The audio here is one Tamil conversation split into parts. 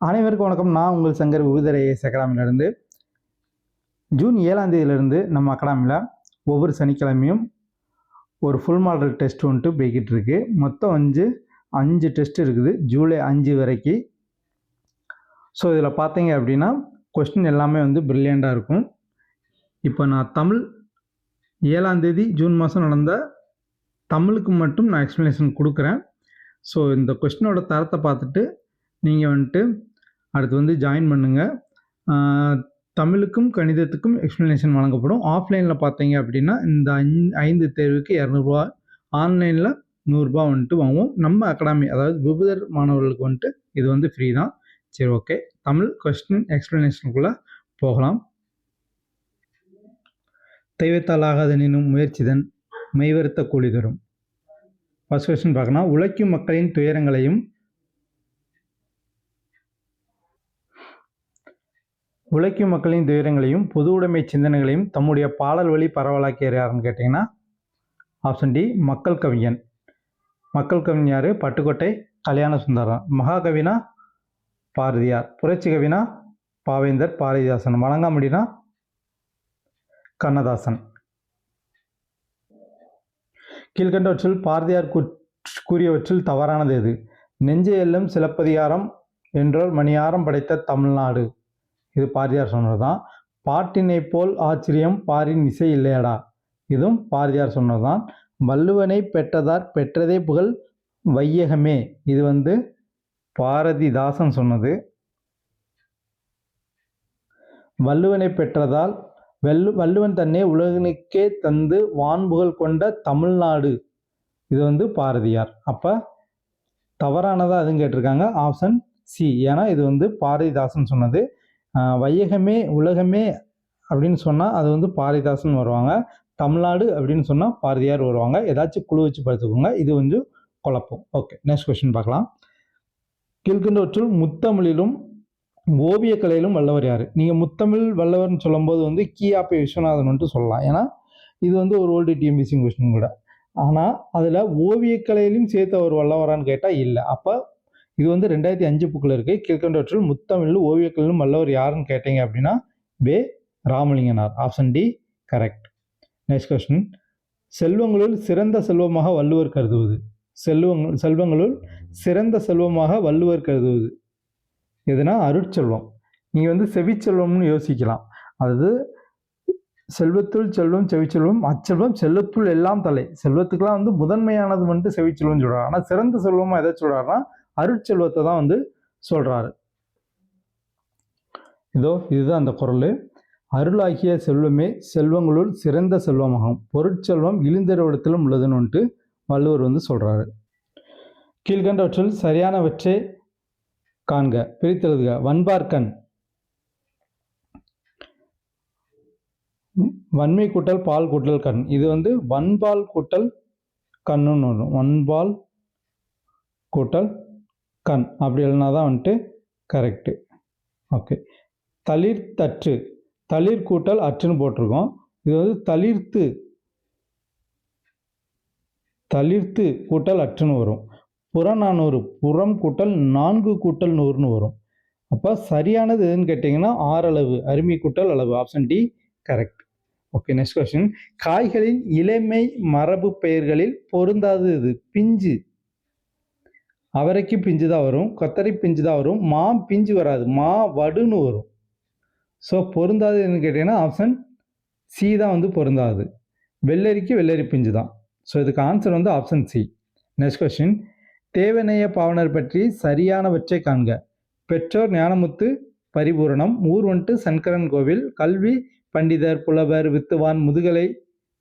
அனைவருக்கும் வணக்கம். நான் உங்கள் சங்கர் விபுதர் ஐஏஎஸ் அகாடமியிலிருந்து. ஜூன் 7ஆம் தேதியிலிருந்து நம்ம அகாடமியில் ஒவ்வொரு சனிக்கிழமையும் ஒரு ஃபுல் மாடல் டெஸ்ட் வந்துட்டு போய்கிட்டு இருக்கு. மொத்தம் 5 டெஸ்ட் இருக்குது ஜூலை 5 வரைக்கும். ஸோ இதில் பார்த்தீங்க அப்படின்னா கொஸ்டின் எல்லாமே வந்து பிரில்லியண்ட்டாக இருக்கும். இப்போ நான் தமிழ் 7ஆம் தேதி ஜூன் மாதம் நடந்த தமிழுக்கு மட்டும் நான் எக்ஸ்ப்ளனேஷன் கொடுக்குறேன். ஸோ இந்த கொஸ்டினோட தரத்தை பார்த்துட்டு நீங்கள் வந்துட்டு அடுத்து வந்து ஜாயின் பண்ணுங்கள். தமிழுக்கும் கணிதத்துக்கும் எக்ஸ்ப்ளனேஷன் வழங்கப்படும். ஆஃப்லைனில் பார்த்தீங்க அப்படின்னா இந்த 5 தேர்வுக்கு 200 ரூபா, ஆன்லைனில் 100 ரூபா வந்துட்டு வாங்குவோம். நம்ம அகாடமி அதாவது விபுதர் மாணவர்களுக்கு வந்துட்டு இது வந்து ஃப்ரீ தான். சரி, ஓகே. தமிழ் கொஸ்டின் எக்ஸ்ப்ளனேஷனுக்குள்ளே போகலாம். தெய்வத்தால் ஆகாதெனினும் முயற்சிதன் மெய்வருத்த கூலி தரும். ஃபர்ஸ்ட் கொஸ்டின் பார்க்கலாம். உழைக்கும் மக்களின் துயரங்களையும் பொது உடைமை சிந்தனைகளையும் தம்முடைய பாடல் வழி பரவலாக்கியர் யாருன்னு கேட்டிங்கன்னா ஆப்ஷன் டி மக்கள் கவிஞன். மக்கள் கவிஞன் யார்? பட்டுக்கோட்டை கல்யாண சுந்தரம். மகாகவினா பாரதியார். புரட்சி கவினா பாவேந்தர் பாரதிதாசன். வணங்காமுடினா கண்ணதாசன். கீழ்கண்டவற்றில் பாரதியார் கூறியவற்றில் தவறானது எது? நெஞ்சை எல்லும் சிலப்பதிகாரம் என்றோர் மணியாரம் படைத்த தமிழ்நாடு. இது பாரதியார் சொன்னது தான். பாட்டினை போல் ஆச்சரியம் பாரின் இசை இல்லையடா. இதுவும் பாரதியார் சொன்னது தான். வள்ளுவனை பெற்றதார் பெற்றதே புகழ் வையகமே. இது வந்து பாரதிதாசன் சொன்னது. வள்ளுவனை பெற்றதால் வள்ளுவன் தன்னை உலகனுக்கே தந்து வான்புகழ் கொண்ட தமிழ்நாடு. இது வந்து பாரதியார். அப்போ தவறானதாக அதுவும் கேட்டிருக்காங்க. Option C. ஏன்னா இது வந்து பாரதிதாசன் சொன்னது. வையகமே உலகமே அப்படின்னு சொன்னால் அது வந்து பாரதிதாசன் வருவாங்க. தமிழ்நாடு அப்படின்னு சொன்னால் பாரதியார் வருவாங்க. ஏதாச்சும் குழு வச்சு பார்த்துக்கோங்க. இது வந்து குழப்பம். ஓகே, நெக்ஸ்ட் கொஸ்டின் பார்க்கலாம். கீழ்கண்டவற்றுள் முத்தமிழிலும் ஓவியக்கலையிலும் வல்லவர் யார்? நீங்கள் முத்தமிழ் வல்லவர்னு சொல்லும்போது வந்து கி.ஆ.பி. விஸ்வநாதன் வந்துட்டு சொல்லலாம். ஏன்னா இது வந்து ஒரு ஓல்டு டிஎம்பிசி கொஸ்டின் கூட. ஆனால் அதில் ஓவியக்கலையிலும் சேர்த்து அவர் வல்லவரான்னு கேட்டால் இல்லை. அப்போ இது வந்து 2005 புக்கில் இருக்குது. கீழ்கண்டவற்றில் முத்தமிழில் ஓவியக்கலையிலும் வல்லவர் யாருன்னு கேட்டீங்க அப்படின்னா Ramalinganar. Option D correct. Next question. செல்வங்களுள் சிறந்த செல்வமாக வள்ளுவர் கருதுவது. செல்வங்களுள் சிறந்த செல்வமாக வள்ளுவர் கருதுவது எதுனா அருட்செல்வம். நீங்கள் வந்து செவிச்செல்வம்னு யோசிக்கலாம். அதாவது செல்வத்துள் செல்வம் செவிச்செல்வம் அச்செல்வம் செல்வத்துள் எல்லாம் தலை. செல்வத்துக்கெல்லாம் வந்து முதன்மையானது வந்துட்டு செவிச்செல்வம்னு சொல்கிறார். ஆனால் சிறந்த செல்வமாக எதை சொல்கிறாருன்னா அருட்செல்வத்தை தான் வந்து சொல்கிறாரு. இதுதான் அந்த குறள். அருளாகிய செல்வமே செல்வங்களுள் சிறந்த செல்வமாகும், பொருட்செல்வம் இழிந்தவரிடத்திலும் உள்ளதுன்னு வந்துட்டு வள்ளுவர் வந்து சொல்கிறாரு. கீழ்கண்டவற்றில் சரியானவற்றை காண்க, பிரித்தெழுதுக. வன்பார்க்கண். வன்மை கூட்டல் பால் கூட்டல் கண். இது வந்து வன்பால் கூட்டல் கண்ணுன்னு வரும். வன்பால் கூட்டல் கண் அப்படி இல்லைனா தான் வந்துட்டு கரெக்டு. ஓகே. தளிர்த்தற்று. தளிர் கூட்டல் அற்றுன்னு போட்டிருக்கோம். இது வந்து தளிர்த்து கூட்டல் அற்றுன்னு வரும். புறநானூறு. புறம் கூட்டல் 4 கூட்டல் 100ன்னு வரும். அப்போ சரியானது எதுன்னு கேட்டிங்கன்னா ஆறளவு, அருமை கூட்டல் அளவு. Option D correct. Okay, next question. காய்களின் இளமை மரபு பெயர்களில் பொருந்தாது இது? பிஞ்சு. அவரைக்கு பிஞ்சு தான் வரும், கொத்தரை பிஞ்சு தான் வரும், மா பிஞ்சு வராது, மா வடுன்னு வரும். ஸோ பொருந்தாது எதுன்னு கேட்டிங்கன்னா ஆப்ஷன் சி தான் வந்து பொருந்தாது. வெள்ளரிக்கு வெள்ளரி பிஞ்சு தான். ஸோ இதுக்கு ஆன்சர் வந்து option C. Next question. Devaneya Pavanar பற்றி சரியானவற்றை காண்க. பெற்றோர் ஞானமுத்து பரிபூரணம். ஊர் வந்துட்டு சங்கரன் கோவில். கல்வி பண்டிதர் புலவர் வித்துவான் முதுகலை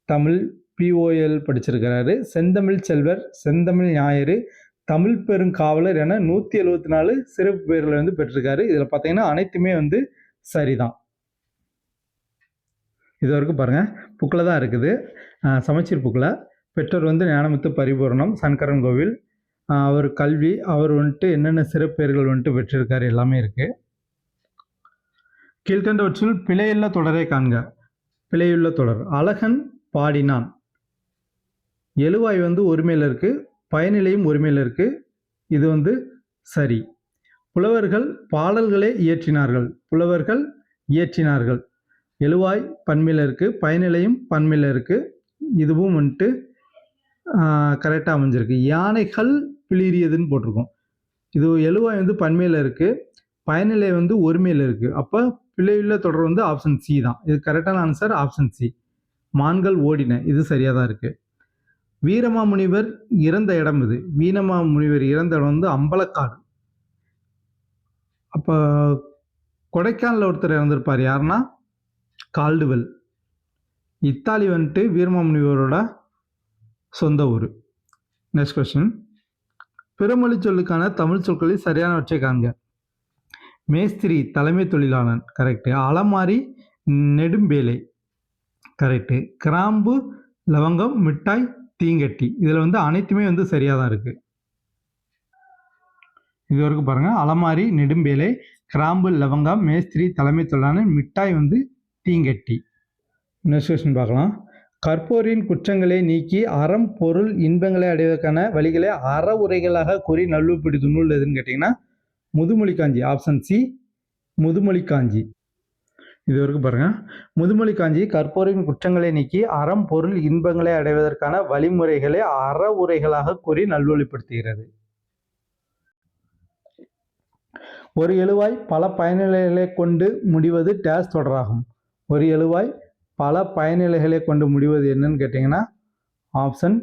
தமிழ் பிஓஎல் படிச்சிருக்கிறாரு. செந்தமிழ் செல்வர் செந்தமிழ் ஞாயிறு தமிழ் பெருங்காவலர் என 174 சிறப்பு பெயர்களை வந்து பெற்றிருக்காரு. இதில் பார்த்தீங்கன்னா அனைத்துமே வந்து சரிதான். இது வரைக்கும் பாருங்கள் புக்கில் தான் இருக்குது, சமச்சீர் புக்கில். பெற்றோர் வந்து ஞானமுத்து பரிபூரணம், சங்கரன் கோவில். அவர் கல்வி, அவர் வந்துட்டு என்னென்ன சிறப்பு பெயர்கள் வந்துட்டு பெற்றிருக்காரு எல்லாமே இருக்குது. கீழ்கண்டவற்றில் பிழையுள்ள தொடரை காண்க. பிழையுள்ள தொடர். அழகன் பாடினான். எழுவாய் வந்து ஒருமையில் இருக்குது, பயனிலையும் ஒருமையில் இருக்குது. இது வந்து சரி. புலவர்கள் பாடல்களை இயற்றினார்கள். புலவர்கள் இயற்றினார்கள். எழுவாய் பன்மையில் இருக்குது, பயனிலையும் பன்மையில் இருக்குது. இதுவும் வந்துட்டு கரெக்டாக அமைஞ்சிருக்கு. யானைகள் பிளிரியதுன்னு போட்டிருக்கோம். இது எழுவாய் வந்து பன்மையில் இருக்குது, பயனிலை வந்து ஒருமையில் இருக்குது. அப்போ பிழையுள்ள தொடர் வந்து ஆப்ஷன் சி தான். இது கரெக்டான ஆன்சர் ஆப்ஷன் சி. மான்கள் ஓடின, இது சரியாக தான் இருக்குது. வீரமாமுனிவர் இறந்த இடம் இது. வீரமாமுனிவர் இறந்த இடம் வந்து அம்பலக்காடு. அப்போ கொடைக்கானலில் ஒருத்தர் இறந்திருப்பார், யாருன்னா கால்டுவெல். இத்தாலி வந்துட்டு வீரமாமுனிவரோட சொந்த ஊர். Next question. பிறமொழி சொல்லுக்கான தமிழ் சொற்களில் சரியானவற்றை காண்க. மேஸ்திரி தலைமை தொழிலாளன், கரெக்டு. அலமாரி நெடும்பேலை, கரெக்டு. கிராம்பு லவங்கம் மிட்டாய் தீங்கட்டி, இதில் வந்து அனைத்துமே வந்து சரியாக தான் இருக்குது. இது வரைக்கும் பாருங்கள். அலமாரி நெடும்பேலை, கிராம்பு லவங்கம், மேஸ்திரி தலைமை தொழிலாளன், மிட்டாய் வந்து தீங்கட்டி. நெக்ஸ்ட் கொஸ்டின் பார்க்கலாம். கற்போரின் குற்றங்களை நீக்கி அறம் பொருள் இன்பங்களை அடைவதற்கான வழிகளை அற உரைகளாக கூறி நல்வழிப்படுத்தும் நூல் எதுன்னு கேட்டிங்கன்னா முதுமொழி காஞ்சி. ஆப்ஷன் சி முதுமொழி காஞ்சி. இது வரைக்கும் பாருங்கள். முதுமொழி காஞ்சி கற்போரின் குற்றங்களை நீக்கி அறம் பொருள் இன்பங்களை அடைவதற்கான வழிமுறைகளை அற உரைகளாக கூறி நல்வழிப்படுத்துகிறது. ஒரு எழுவாய் பல பயனிலைகளை கொண்டு முடிவது டேஸ் தொடராகும். ஒரு எழுவாய் பல பயனிலைகளை கொண்டு முடிவது என்னன்னு கேட்டிங்கன்னா ஆப்ஷன்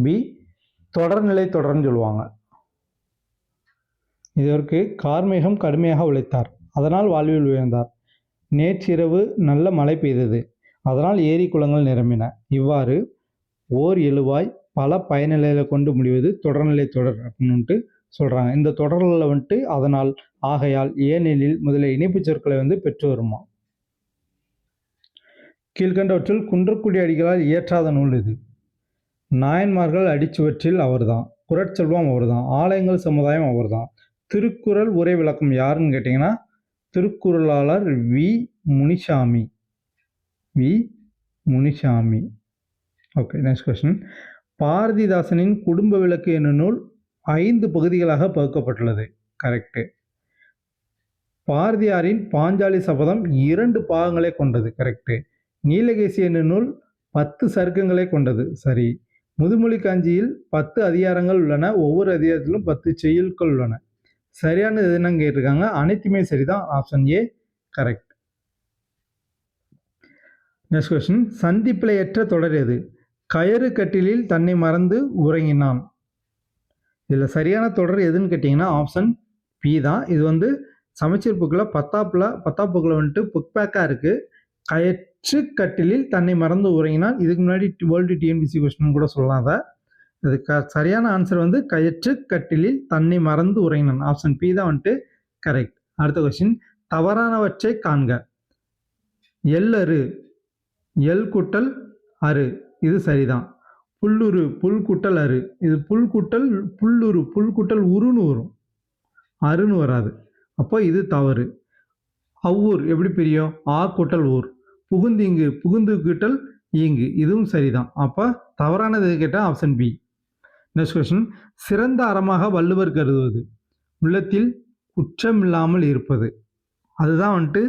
பி தொடர்நிலை தொடர்ன்னு சொல்லுவாங்க. இதற்கு கார்மேகம் கடுமையாக உழைத்தார், அதனால் வாழ்வில் உயர்ந்தார். நேற்றிரவு நல்ல மழை பெய்தது, அதனால் ஏரி குளங்கள் நிரம்பின. இவ்வாறு ஓர் எழுவாய் பல பயனிலைகளை கொண்டு முடிவது தொடர்நிலை தொடர் அப்படின்ட்டு சொல்கிறாங்க. இந்த தொடர்களில் வந்துட்டு அதனால், ஆகையால், ஏனெனில் முதலிய இணைப்பு சொற்களை வந்து பெற்று வருமா. கீழ்கண்டவற்றில் குன்றக்குடி அடிகளால் இயற்றாத நூல் இது. நாயன்மார்கள் அடிச்சுவற்றில் அவர்தான், குறட்செல்வம் அவர்தான், ஆலயங்கள் சமுதாயம் அவர்தான். திருக்குறள் உரை விளக்கம் யாருன்னு கேட்டிங்கன்னா திருக்குறளாளர் V Munisamy. V Munisamy. Okay, next question. பாரதிதாசனின் குடும்ப விளக்கு என்னும் நூல் 5 பகுதிகளாக பகுக்கப்பட்டுள்ளது, கரெக்டு. பாரதியாரின் பாஞ்சாலி சபதம் 2 பாகங்களை கொண்டது, கரெக்டு. நீலகேசி என்னும் நூல் 10 சருக்கங்களை கொண்டது, சரி. முதுமொழி காஞ்சியில் 10 அதிகாரங்கள் உள்ளன, ஒவ்வொரு அதிகாரத்திலும் 10 செய்யுட்கள் உள்ளன. சரியானது என்னன்னு கேட்டிருக்காங்க, அனைத்துமே சரிதான். Option A correct. Next question. சந்திப்பிழையற்ற தொடர் எது? கயறு கட்டிலில் தன்னை மறந்து உறங்கினான். இதில் சரியான தொடர் எதுன்னு கேட்டிங்கன்னா ஆப்ஷன் பி தான். இது வந்து சமச்சீர் புக்கில் 10ஆம் புக்கில் வந்துட்டு புக் பேக்காக இருக்குது. கயற்று கட்டிலில் தன்னை மறந்து உறங்கினான். இதுக்கு முன்னாடி வேர்ல்டு டிஎன்பிசி கொஸ்டின் கூட சொல்லலாம். அதை இதுக்கு சரியான ஆன்சர் வந்து கயற்று கட்டிலில் தன்னை மறந்து உறங்கினான். ஆப்ஷன் பி தான் வந்துட்டு கரெக்ட். அடுத்த கொஸ்டின். தவறானவற்றை காண்க. எல்லரு, எல் கூட்டல் அரு, இது சரிதான். புல்லுரு, புல் கூட்டல் அரு, இது புல் கூட்டல் புல்லுரு, புல் கூட்டல் உருன்னு வரும், அருன்னு வராது. அப்போ இது தவறு. அவ்வூர் எப்படி பிரியும்? ஆ கூட்டல் ஊர். புகுந்திங்கு, புகுந்து கூட்டல் ஈங்கு, இதுவும் சரிதான். அப்போ தவறானது கேட்டால் ஆப்ஷன் பி. Next question. சிறந்த அறமாக வள்ளுவர் கருதுவது உள்ளத்தில் குற்றமில்லாமல் இருப்பது. அதுதான் வந்துட்டு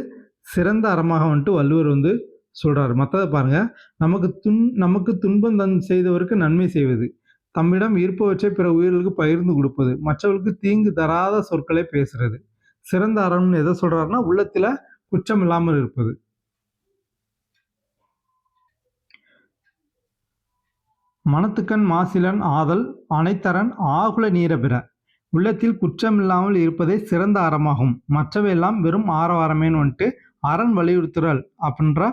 சிறந்த அறமாக வந்துட்டு வள்ளுவர் வந்து சொல்கிறார். மற்றதை பாருங்கள். நமக்கு துன்பம் செய்தவருக்கு நன்மை செய்வது, தம்மிடம் இருப்பவற்றை பிற உயிர்களுக்கு பகிர்ந்து கொடுப்பது, மற்றவர்களுக்கு தீங்கு தராத சொற்களை பேசுறது. சிறந்த அறம்னு எதை சொல்கிறாருன்னா உள்ளத்தில் குற்றம் இல்லாமல் இருப்பது. மனத்துக்கண் மாசிலன் ஆதல் அனைத்தரன் ஆகுல நீர பிற. உள்ளத்தில் குற்றம் இல்லாமல் இருப்பதே சிறந்த அறமாகும், மற்றவையெல்லாம் வெறும் ஆரவாரமேன்னு வந்துட்டு அரண் வலியுறுத்துறல் அப்படின்ற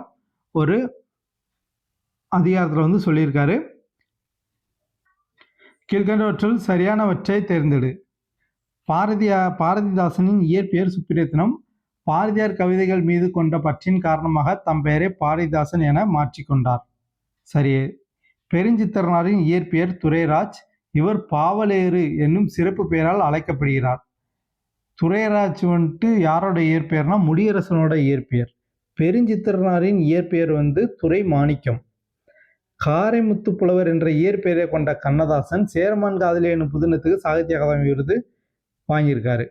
ஒரு அதிகாரத்தில் வந்து சொல்லியிருக்காரு. கீழ்கண்டவற்றில் சரியானவற்றை தேர்ந்தெடு. பாரதிதாசனின் இயற்பெயர் சுப்பிரத்தினம். பாரதியார் கவிதைகள் மீது கொண்ட பற்றின் காரணமாக தம் பெயரை பாரதிதாசன் என மாற்றிக்கொண்டார், சரியே. பெருஞ்சித்திரனாரின் இயற்பெயர் துரைராஜ். இவர் பாவலேறு என்னும் சிறப்பு பெயரால் அழைக்கப்படுகிறார். துரைராஜ் வந்துட்டு யாரோட இயற்பெயர்னா முடியரசனோட இயற்பெயர். பெருஞ்சித்திரனாரின் இயற்பெயர் வந்து துரை மாணிக்கம். காரைமுத்து புலவர் என்ற இயற்பெயரை கொண்ட கண்ணதாசன் சேரமான் காதலி என்னும் புதினத்துக்கு சாகித்ய அகாதமி விருது வாங்கியிருக்காரு.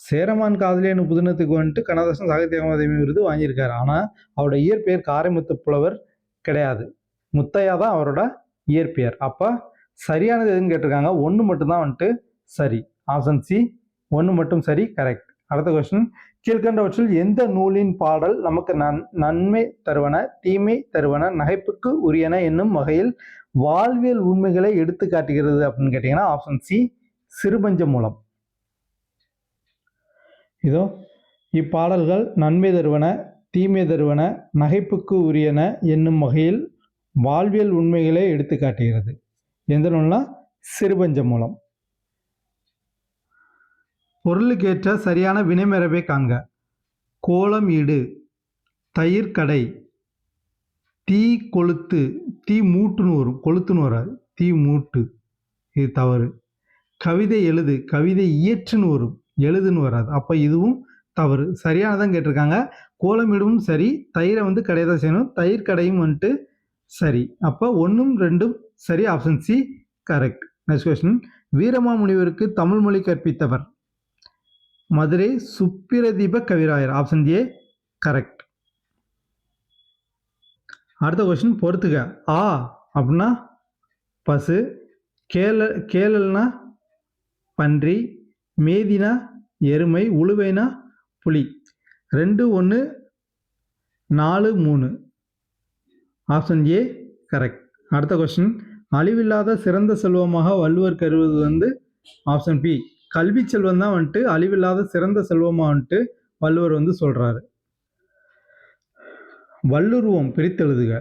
சேரமான் காதலியனு புதினத்துக்கு வந்துட்டு கண்ணதாசன் சாகித்ய அகாதமி விருது வாங்கியிருக்காரு. ஆனால் அவரோட இயற்பெயர் காரைமுத்து புலவர் கிடையாது. முத்தையா தான் அவரோட இயற்பெயர். அப்போ சரியானது எதுன்னு கேட்டிருக்காங்க. 1 மட்டும்தான் வந்துட்டு சரி. ஆப்ஷன் சி 1 மட்டும் சரி, கரெக்ட். அடுத்த கொஸ்டின், கீழ்கண்டவற்றில் எந்த நூலின் பாடல் நமக்கு நன்மை தருவன, தீமை தருவன, நகைப்புக்கு உரியன என்னும் வகையில் வாழ்வியல் உண்மைகளை எடுத்து காட்டுகிறது அப்படின்னு கேட்டீங்கன்னா ஆப்ஷன் சி சிறுபஞ்ச மூலம். இதோ இப்பாடல்கள் நன்மை தருவன, தீமை தருவன, நகைப்புக்கு உரியன என்னும் வகையில் வாழ்வியல் உண்மைகளை எடுத்து காட்டுகிறது. எந்த நூல்னா சிறுபஞ்ச மூலம். பொருளுக்கேற்ற சரியான வினைமரபை காண்க. கோலம் இடு, தயிர் கடை, தீ கொளுத்து, தீ மூட்டுன்னு வரும், கொளுத்துன்னு வராது, தீ மூட்டு, இது தவறு. கவிதை எழுது, கவிதை இயற்றுன்னு வரும், எழுதுன்னு வராது, அப்போ இதுவும் தவறு. சரியானதான் கேட்டிருக்காங்க. கோலமிடும் சரி, தயிரை வந்து கடையை தான் செய்யணும், தயிர் கடையும் வந்துட்டு சரி. அப்போ 1, 2 சரி. Option C correct. Next question, வீரமாமுனிவருக்கு தமிழ் மொழி கற்பித்தவர் Madurai Subbiradeepa Kavirayar. Option A correct. அடுத்த கொஸ்டின் பொறுத்துக்க. ஆ அப்படின்னா பசு, கேளல்னா பன்றி, மேதினா எருமை, உழுவைனா புலி. 2, 1, 4, 3. Option A correct. அடுத்த கொஸ்டின், அழிவில்லாத சிறந்த செல்வமாக வள்ளுவர் கருதுவது வந்து ஆப்ஷன் பி கல்வி செல்வம் தான் வந்துட்டு அழிவில்லாத சிறந்த செல்வமாக வந்துட்டு வள்ளுவர் வந்து சொல்றாரு. வல்லுருவம் பிரித்தெழுதுக.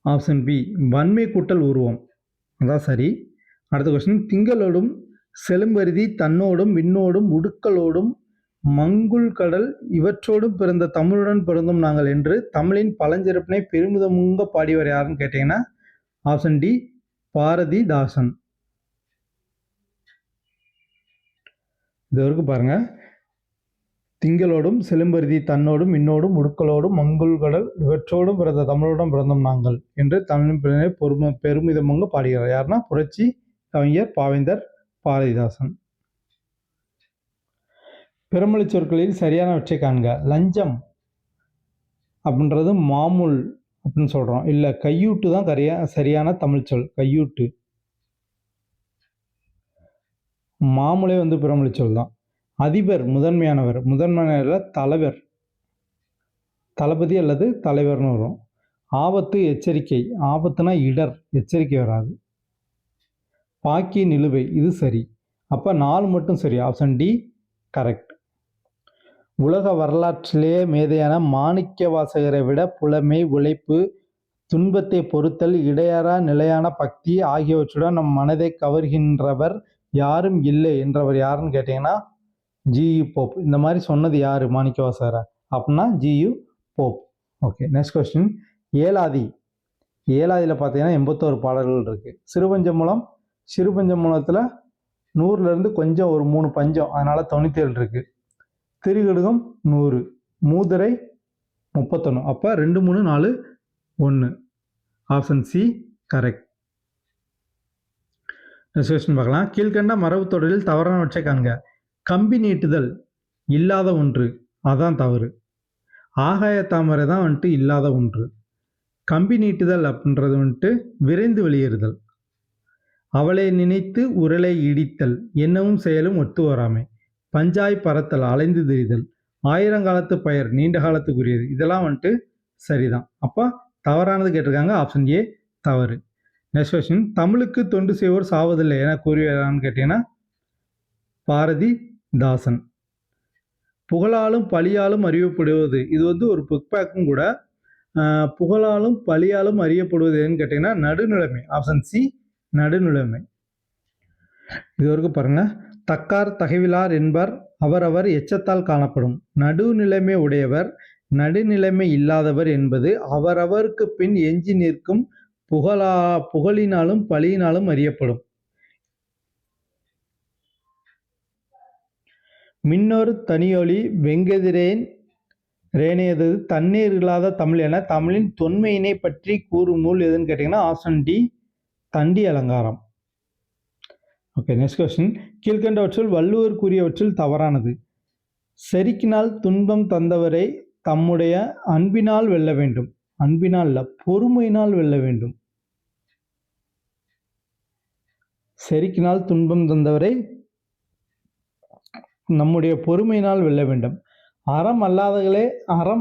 ஆப்ஷன் பி வன்மை கூட்டல் உருவம், அதான் சரி. அடுத்த கொஸ்டின், திங்களோடும் செலும்பருதி தன்னோடும் விண்ணோடும் உடுக்களோடும் மங்குள் கடல் இவற்றோடும் பிறந்த தமிழுடன் பிறந்தும் நாங்கள் என்று தமிழின் பழஞ்சிறப்பினை பெருமிதமுங்க பாடியவர் யாருன்னு கேட்டீங்கன்னா ஆப்ஷன் டி பாரதிதாசன். இது வரைக்கும் பாருங்க. திங்களோடும் செலும்பருதி தன்னோடும் விண்ணோடும் உடுக்களோடும் மங்குள் கடல் இவற்றோடும் பிறந்த தமிழுடன் பிறந்தோம் நாங்கள் என்று தமிழின் பெருமிதமுங்க பாடுகிறார். யாருன்னா புரட்சி கவிஞர் பாவேந்தர் பாரதிதாசன். பிறமொழி சொற்களில் சரியானவற்றை காண்க. லஞ்சம் அப்படின்றது மாமூல் அப்படின்னு சொல்கிறோம். இல்லை, கையூட்டு தான் சரியான தமிழ் சொல், கையூட்டு. மாமூலே வந்து பிறமொழி சொல் தான். அதிபர் முதன்மையானவர், முதன்மையானவர் தலைவர், தளபதி அல்லது தலைவர்னு வரும். ஆபத்து எச்சரிக்கை, ஆபத்துனா இடர், எச்சரிக்கை வராது. பாக்கி நிலுவை, இது சரி. அப்போ 4 மட்டும் சரி. Option D correct. உலக வரலாற்றிலேயே மேதையான மாணிக்க வாசகரை விட புலமை, உழைப்பு, துன்பத்தை பொறுத்தல், இடையறா நிலையான பக்தி ஆகியவற்றுடன் நம் மனதை கவர்கின்றவர் யாரும் இல்லை என்றவர் யாருன்னு கேட்டிங்கன்னா ஜியு போப். இந்த மாதிரி சொன்னது யார் மாணிக்க வாசகரை அப்படின்னா G U Pope. Okay, next question, Elathi. ஏலாதியில் பார்த்தீங்கன்னா 81 பாடல்கள் இருக்குது. சிறுபஞ்ச மூலத்தில் 100லேருந்து கொஞ்சம் ஒரு 3 பஞ்சம், அதனால் 97 இருக்குது. திருகடுகம் 100, மூதுரை 31. அப்போ 2, 3, 4, 1. Option C correct. Next question பார்க்கலாம். கீழ்கண்ட மரபு தொடரில் தவறானவற்றை காண்க. கம்பி நீட்டுதல் இல்லாத ஒன்று, அதான் தவறு. ஆகாய தாமரை தான் வந்துட்டு இல்லாத ஒன்று. கம்பி நீட்டுதல் அப்படின்றது வந்துட்டு விரைந்து வெளியேறுதல். அவளை நினைத்து உரலை இடித்தல் என்னவும் செயலும் ஒத்து வராமை. பஞ்சாய் பறத்தல் அலைந்து திரிதல். ஆயிரங்காலத்து பெயர் நீண்ட காலத்துக்குரியது. இதெல்லாம் வந்துட்டு சரிதான். அப்போ தவறானது கேட்டிருக்காங்க. ஆப்ஷன் ஏ தவறு. நெக்ஸ்ட் கொஸ்டின், தமிழுக்கு தொண்டு செய்வோர் சாவதில்லை என கூறியதான்னு கேட்டீங்கன்னா பாரதிதாசன். புகழாலும் பழியாலும் அறியப்படுவது, இது வந்து ஒரு புக் பேக்கும் கூட. புகழாலும் பழியாலும் அறியப்படுவது எதுன்னு கேட்டீங்கன்னா நடுநிலைமை. Option C நடுநிலைமை. இது வரைக்கும் பாருங்க. தக்கார் தகைவிலார் என்பர் அவரவர் எச்சத்தால் காணப்படும். நடுநிலைமை உடையவர் நடுநிலைமை இல்லாதவர் என்பது அவரவருக்கு பின் எஞ்சி நிற்கும் புகழினாலும் பழியினாலும் அறியப்படும். மின்னொரு தனியொலி வெங்கதிரேன் ரேனையது தண்ணீர் இல்லாத தமிழ் என தமிழின் தொன்மையினை பற்றி கூறும் நூல் எதுன்னு கேட்டிங்கன்னா option D Dandi Alankaram. Okay, next question. கீழ்கண்டவற்றில் வள்ளுவர் கூறியவற்றில் தவறானது. செருக்கினால் துன்பம் தந்தவரை தம்முடைய அன்பினால் வெல்ல வேண்டும். அன்பினால் இல்ல, பொறுமையினால் வெல்ல வேண்டும். செருக்கினால் துன்பம் தந்தவரை நம்முடைய பொறுமையினால் வெல்ல வேண்டும். அறம்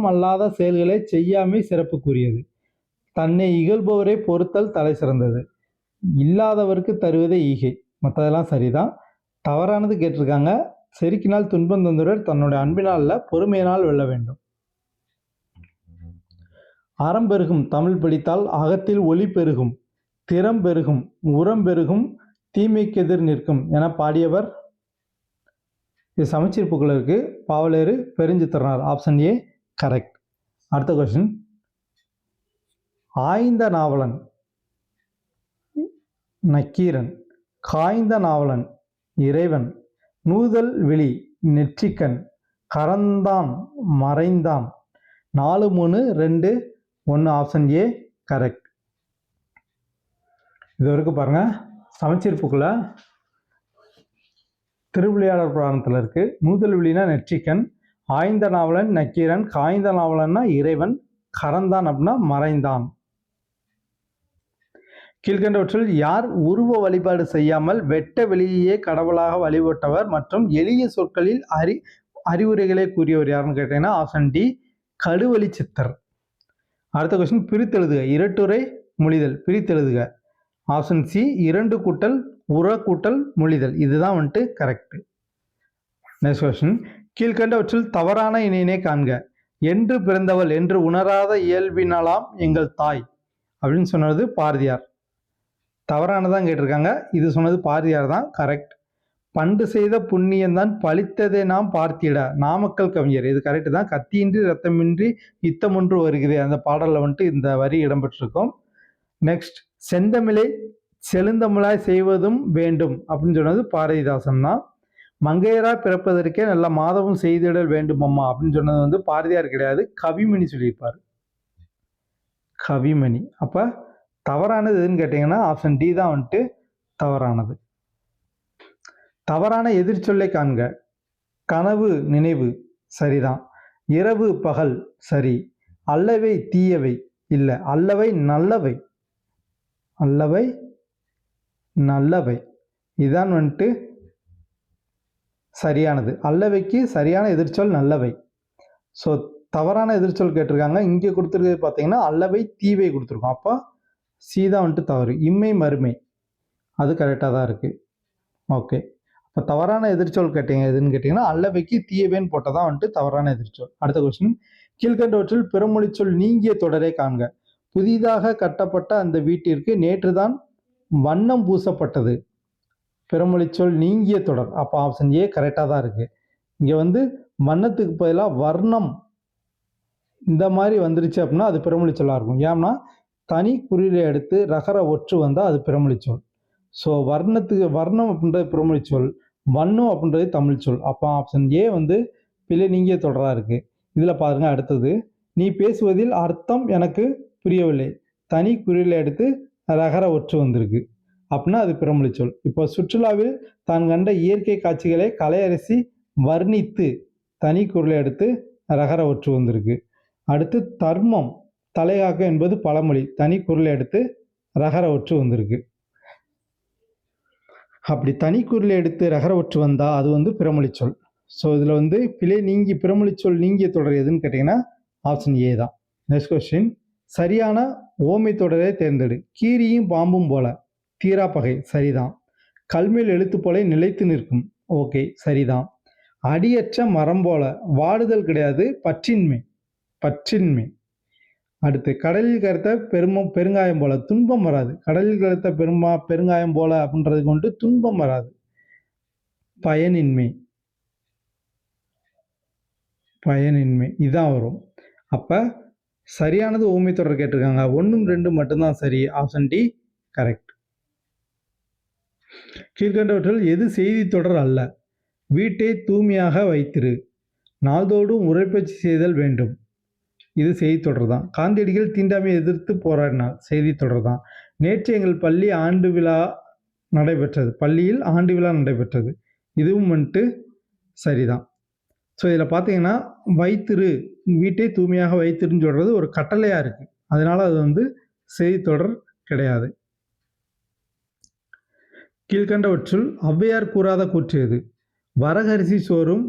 அல்லாத செயல்களை செய்யாமை சிறப்புக்குரியது. தன்னை இகழ்பவரை பொறுத்தல் தலை சிறந்தது. இல்லாதவருக்கு தருவதே ஈகை. மற்றதெல்லாம் சரிதான். தவறானது கேட்டிருக்காங்க. செருக்கினால் துன்பம் தந்தவர் தன்னுடைய அன்பினால் பொறுமையினால் வெல்ல வேண்டும். அறம் பெருகும் தமிழ் படித்தால் அகத்தில் ஒளி பெருகும், திறம் பெருகும், உரம் பெருகும், தீமைக்கெதிர் நிற்கும் என பாடியவர். இது சமச்சீர்ப்புக்குள்ள இருக்கு. Pavalareru Perunchithiranar. Option A correct. அடுத்த கொஸ்டின். ஆய்ந்த நாவலன் நக்கீரன், காய்ந்த நாவலன் இறைவன், நூதல் விழி நெற்றிக்கண், கரந்தான் மறைந்தான். 4 3 2 1. Option A correct. இது வரைக்கும் பாருங்க. சமச்சீர்ப்புக்குள்ள திருவிளையாடல் புராணத்தில் இருக்கு. நூதல் விழினா நெற்றிக்கண், ஆய்ந்த நாவலன் நக்கீரன், காய்ந்த நாவலன்னா இறைவன், கரந்தான் அப்படின்னா மறைந்தான். கீழ்கண்டவற்றில் யார் உருவ வழிபாடு செய்யாமல் வெட்ட வெளியே கடவுளாக வழிபட்டவர் மற்றும் எளிய சொற்களில் அறிவுரைகளை கூறியவர் யாருன்னு கேட்டீங்கன்னா ஆப்ஷன் டி கடுவழி சித்தர். அடுத்த கொஸ்டின். பிரித்தெழுதுக. இரட்டுரை மொழிதல் பிரித்தெழுதுக. ஆப்ஷன் சி 2 கூட்டல் உர கூட்டல் மொழிதல். இதுதான் வந்துட்டு கரெக்ட். Next question. கீழ்கண்டவற்றில் தவறான இணையினை காண்க. என்று பிறந்தவள் என்று உணராத இயல்பினலாம் எங்கள் தாய் அப்படின்னு சொன்னது பாரதியார். தவறானதான் கேட்டிருக்காங்க. இது சொன்னது பாரதியார் தான். கரெக்ட். பண்டு செய்த புண்ணியம்தான் பழித்ததை நாம் பார்த்திட. நாமக்கல் கவிஞர். இது கரெக்ட் தான். கத்தியின்றி ரத்தமின்றி யுத்தம் ஒன்று வருகிறது அந்த பாடலில் வந்துட்டு இந்த வரி இடம்பெற்றிருக்கும். நெக்ஸ்ட். செந்தமிழை செழுந்தமிழாய் செய்வதும் வேண்டும் அப்படின்னு சொன்னது பாரதிதாசன் தான். மங்கையரா பிறப்பதற்கே நல்ல மாதவம் செய்திடல் வேண்டும் அம்மா அப்படின்னு சொன்னது வந்து பாரதியார் கிடையாது, கவிமணி சொல்லியிருப்பார். கவிமணி. அப்ப தவறானது எதுன்னு கேட்டீங்கன்னா ஆப்ஷன் டி தான் வந்துட்டு தவறானது. தவறான எதிர்ச்சொல்லை காண்க. கனவு நினைவு சரிதான். இரவு பகல் சரி. அல்லவை தீயவை இல்ல. அல்லவை நல்லவை. அல்லவை நல்லவை இதுதான் வந்துட்டு சரியானது. அல்லவைக்கு சரியான எதிர்ச்சொல் நல்லவை. ஸோ தவறான எதிர்ச்சொல் கேட்டிருக்காங்க. இங்கே கொடுத்துருக்கிறது பார்த்தீங்கன்னா அல்லவை தீவை கொடுத்துருக்கோம். அப்போ சீதா வந்துட்டு தவறு. இம்மை மறுமை அது கரெக்டாக தான் இருக்குது. ஓகே. இப்போ தவறான எதிர்ச்சொல் எதுன்னு கேட்டிங்கன்னா அல்லவைக்கு தீயவேன்னு போட்டால் தான் வந்துட்டு தவறான எதிர்ச்சொல். அடுத்த கொஸ்டின். கீழ்கண்டவற்றில் பிறமொழி சொல் நீங்கிய தொடரை காண்க. புதிதாக கட்டப்பட்ட அந்த வீட்டிற்கு நேற்றுதான் வண்ணம் பூசப்பட்டது. பிறமொழி சொல் நீங்கிய தொடர். அப்போ ஆப்ஷன் ஏ கரெக்டாக தான் இருக்குது. இங்கே வந்து வண்ணத்துக்கு பதிலாக வர்ணம் இந்த மாதிரி வந்துருச்சு அப்படின்னா அது பிறமொழி சொல்லாக இருக்கும். ஏன்னா தனி குறியில எடுத்து ரகர ஒற்று வந்தால் அது பிறமொழி சொல். ஸோ வர்ணத்துக்கு வர்ணம் அப்படின்றது பிறமொழி சொல், வண்ணம் அப்படின்றது தமிழ் சொல். அப்போ ஆப்ஷன் ஏ வந்து பிழை நீங்கிய தொடராக இருக்குது. இதில் பாருங்க. அடுத்தது. நீ பேசுவதில் அர்த்தம் எனக்கு புரியவில்லை. தனி குறியில எடுத்து ரகர ஒற்று வந்திருக்கு அப்படின்னா அது பிறமொழி சொல். இப்போ சுற்றுலாவில் தான் கண்ட இயற்கை காட்சிகளை கலையரசி வர்ணித்து தனி குரலை எடுத்து ரகர ஒற்று வந்திருக்கு. அடுத்து தர்மம் தலையாக்க என்பது பழமொழி. தனி குரலை எடுத்து ரகர ஒற்று வந்திருக்கு. அப்படி தனி குரலை எடுத்து ரகர ஒற்று வந்தா அது வந்து பிறமொழி சொல். ஸோ இதில் வந்து பிழை நீங்கி பிறமொழி சொல் நீங்கிய தொடர் எதுன்னு கேட்டிங்கன்னா ஆப்ஷன் ஏ தான். Next question. சரியான ஓமை தொடரை தேர்ந்தெடு. கீரியும் பாம்பும் போல தீரா பகை சரிதான். கல்மேல் எழுத்து போல நிலைத்து நிற்கும் ஓகே சரிதான். அடியற்ற மரம் போல வாடுதல் கிடையாது பற்றின்மை பற்றின்மை. அடுத்து. கடலில் கருத்த பெருங்காயம் போல துன்பம் வராது. கடலில் கருத்த பெருங்காயம் போல அப்படின்றது கொண்டு துன்பம் வராது. பயனின்மை பயனின்மை இதான் வரும். அப்ப சரியானது ஊமை தொடர் கேட்டிருக்காங்க. 1 2 மட்டும்தான் சரி. Option D correct. கீழ்கண்டவற்றில் எது செய்தி தொடர் அல்ல. வீட்டை தூய்மையாக வைத்திரு. நாள்தோறும் உடற்பயிற்சி செய்தல் வேண்டும். இது செய்தி தொடர் தான். காந்தியடிகள் தீண்டாமையை எதிர்த்து போராடினார். செய்தி தொடர் தான். நேற்று எங்கள் பள்ளி ஆண்டு விழா நடைபெற்றது, பள்ளியில் ஆண்டு விழா நடைபெற்றது. இதுவும் வந்துட்டு சரிதான். ஸோ இதில் பார்த்தீங்கன்னா வைத்திரு, வீட்டை தூய்மையாக வைத்திருன்னு சொல்கிறது ஒரு கட்டளையாக இருக்குது, அதனால் அது வந்து செய்தித்தொடர் கிடையாது. கீழ்கண்டவற்றுள் ஔவையார் கூறாத கூற்று எது? வரகரிசி சோறும்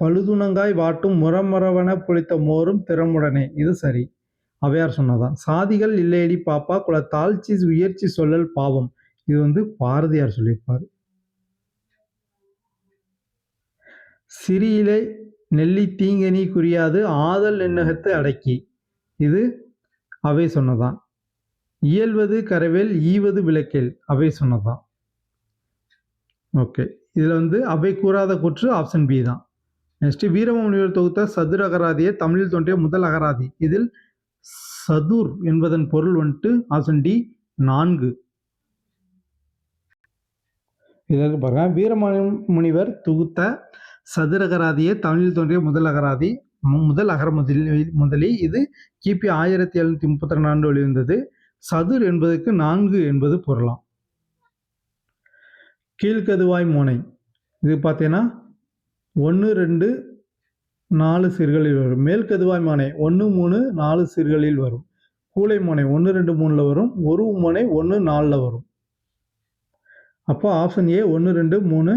பழுதுணங்காய் வாட்டும் முறமரவன புளித்த மோரும் திறமுடனே. இது சரி, ஔவையார் சொன்னதான். சாதிகள் இல்லையடி பாப்பா குல தாழ்ச்சி உயர்ச்சி சொல்லல் பாவம். இது வந்து பாரதியார் சொல்லியிருப்பார். சிறியிலை நெல்லி தீங்கனி குறியாது ஆதல் நின்னகத்து அடக்கி. இது அவை சொன்னதான். இயல்வது கரவேல் ஈவது விளக்கேல். அவை சொன்னதான். ஓகே, இதில் வந்து அவை கூறாத கூற்று ஆப்ஷன் பி தான். நெக்ஸ்ட், வீரமாமுனிவர் தொகுத்த சதுர அகராதியை தமிழில் தோன்றிய முதல் அகராதி. இதில் சதுர் என்பதன் பொருள் வந்துட்டு ஆப்ஷன் டி 4. இதற்கு பாருங்க, வீரமாமுனிவர் தொகுத்த சதுரகராதியை தமிழில் தோன்றிய முதல் அகராதி, முதல் அகர முதலி. இது கிபி 1732 வெளிவந்தது. சதுர் என்பதற்கு 4 என்பது பொருளாம். கீழ்கதுவாய் மோனை, இது பார்த்தீங்கன்னா 1, 2, 4 சீர்களில் வரும். மேல்கதுவாய் மோனை 1, 3, 4 சீர்களில் வரும். கூலை மோனை 1, 2, 3ல் வரும். ஒரு மோனை 1, 4ல் வரும். அப்போ option A 1, 2, 3,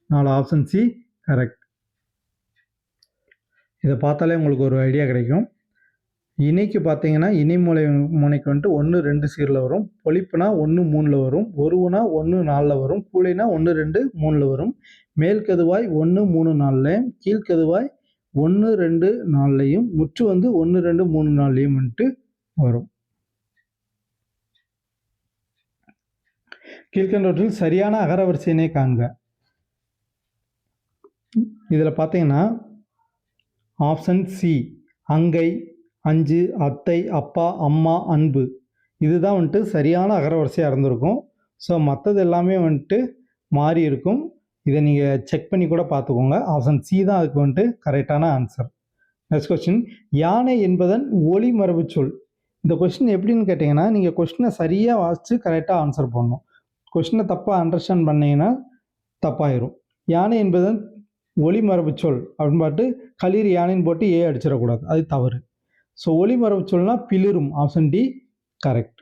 4. Option C correct. இதை பார்த்தாலே உங்களுக்கு ஒரு ஐடியா கிடைக்கும். இணைக்கு பார்த்தீங்கன்னா இணை முனைக்கு வந்துட்டு 1, 2 சீரில் வரும். பொழிப்புனா 1, 3ல் வரும். ஒருவுனா 1, 4ல் வரும். கூலைனா 1, 2, 3ல் வரும். மேல்கதுவாய் 1, 3, 4லையும், கீழ்கதுவாய் 1, 2, 4லையும், முற்று வந்து 1, 2, 3, 4லையும் வந்துட்டு வரும். கீழ்கண்டவற்றில் சரியான அகரவரிசையினை காண்க. இதில் பார்த்தீங்கன்னா ஆப்ஷன் சி அங்கை, அஞ்சு, அத்தை, அப்பா, அம்மா, அன்பு. இதுதான் வந்துட்டு சரியான அகரவரிசையாக இருந்திருக்கும். ஸோ மற்றது எல்லாமே வந்துட்டு மாறி இருக்கும். இதை நீங்கள் செக் பண்ணி கூட பார்த்துக்கோங்க. ஆப்ஷன் சி தான் அதுக்கு வந்துட்டு கரெக்டான ஆன்சர். நெக்ஸ்ட் கொஸ்டின், யானை என்பதன் ஒளி மரபு சொல். இந்த கொஸ்டின் எப்படின்னு கேட்டிங்கன்னா, நீங்கள் கொஸ்டினை சரியாக வாசித்து கரெக்டாக ஆன்சர் பண்ணணும். கொஸ்டினை தப்பாக அண்டர்ஸ்டாண்ட் பண்ணிங்கன்னா தப்பாயிரும். யானை என்பதன் ஒளி மரபு சொல் அப்படின்னு பார்த்து களிர் யானைன்னு போட்டு ஏ அடிச்சிடக்கூடாது, அது தவறு. ஸோ ஒளி மரபு சொல்னா பிளிரும். Option D correct.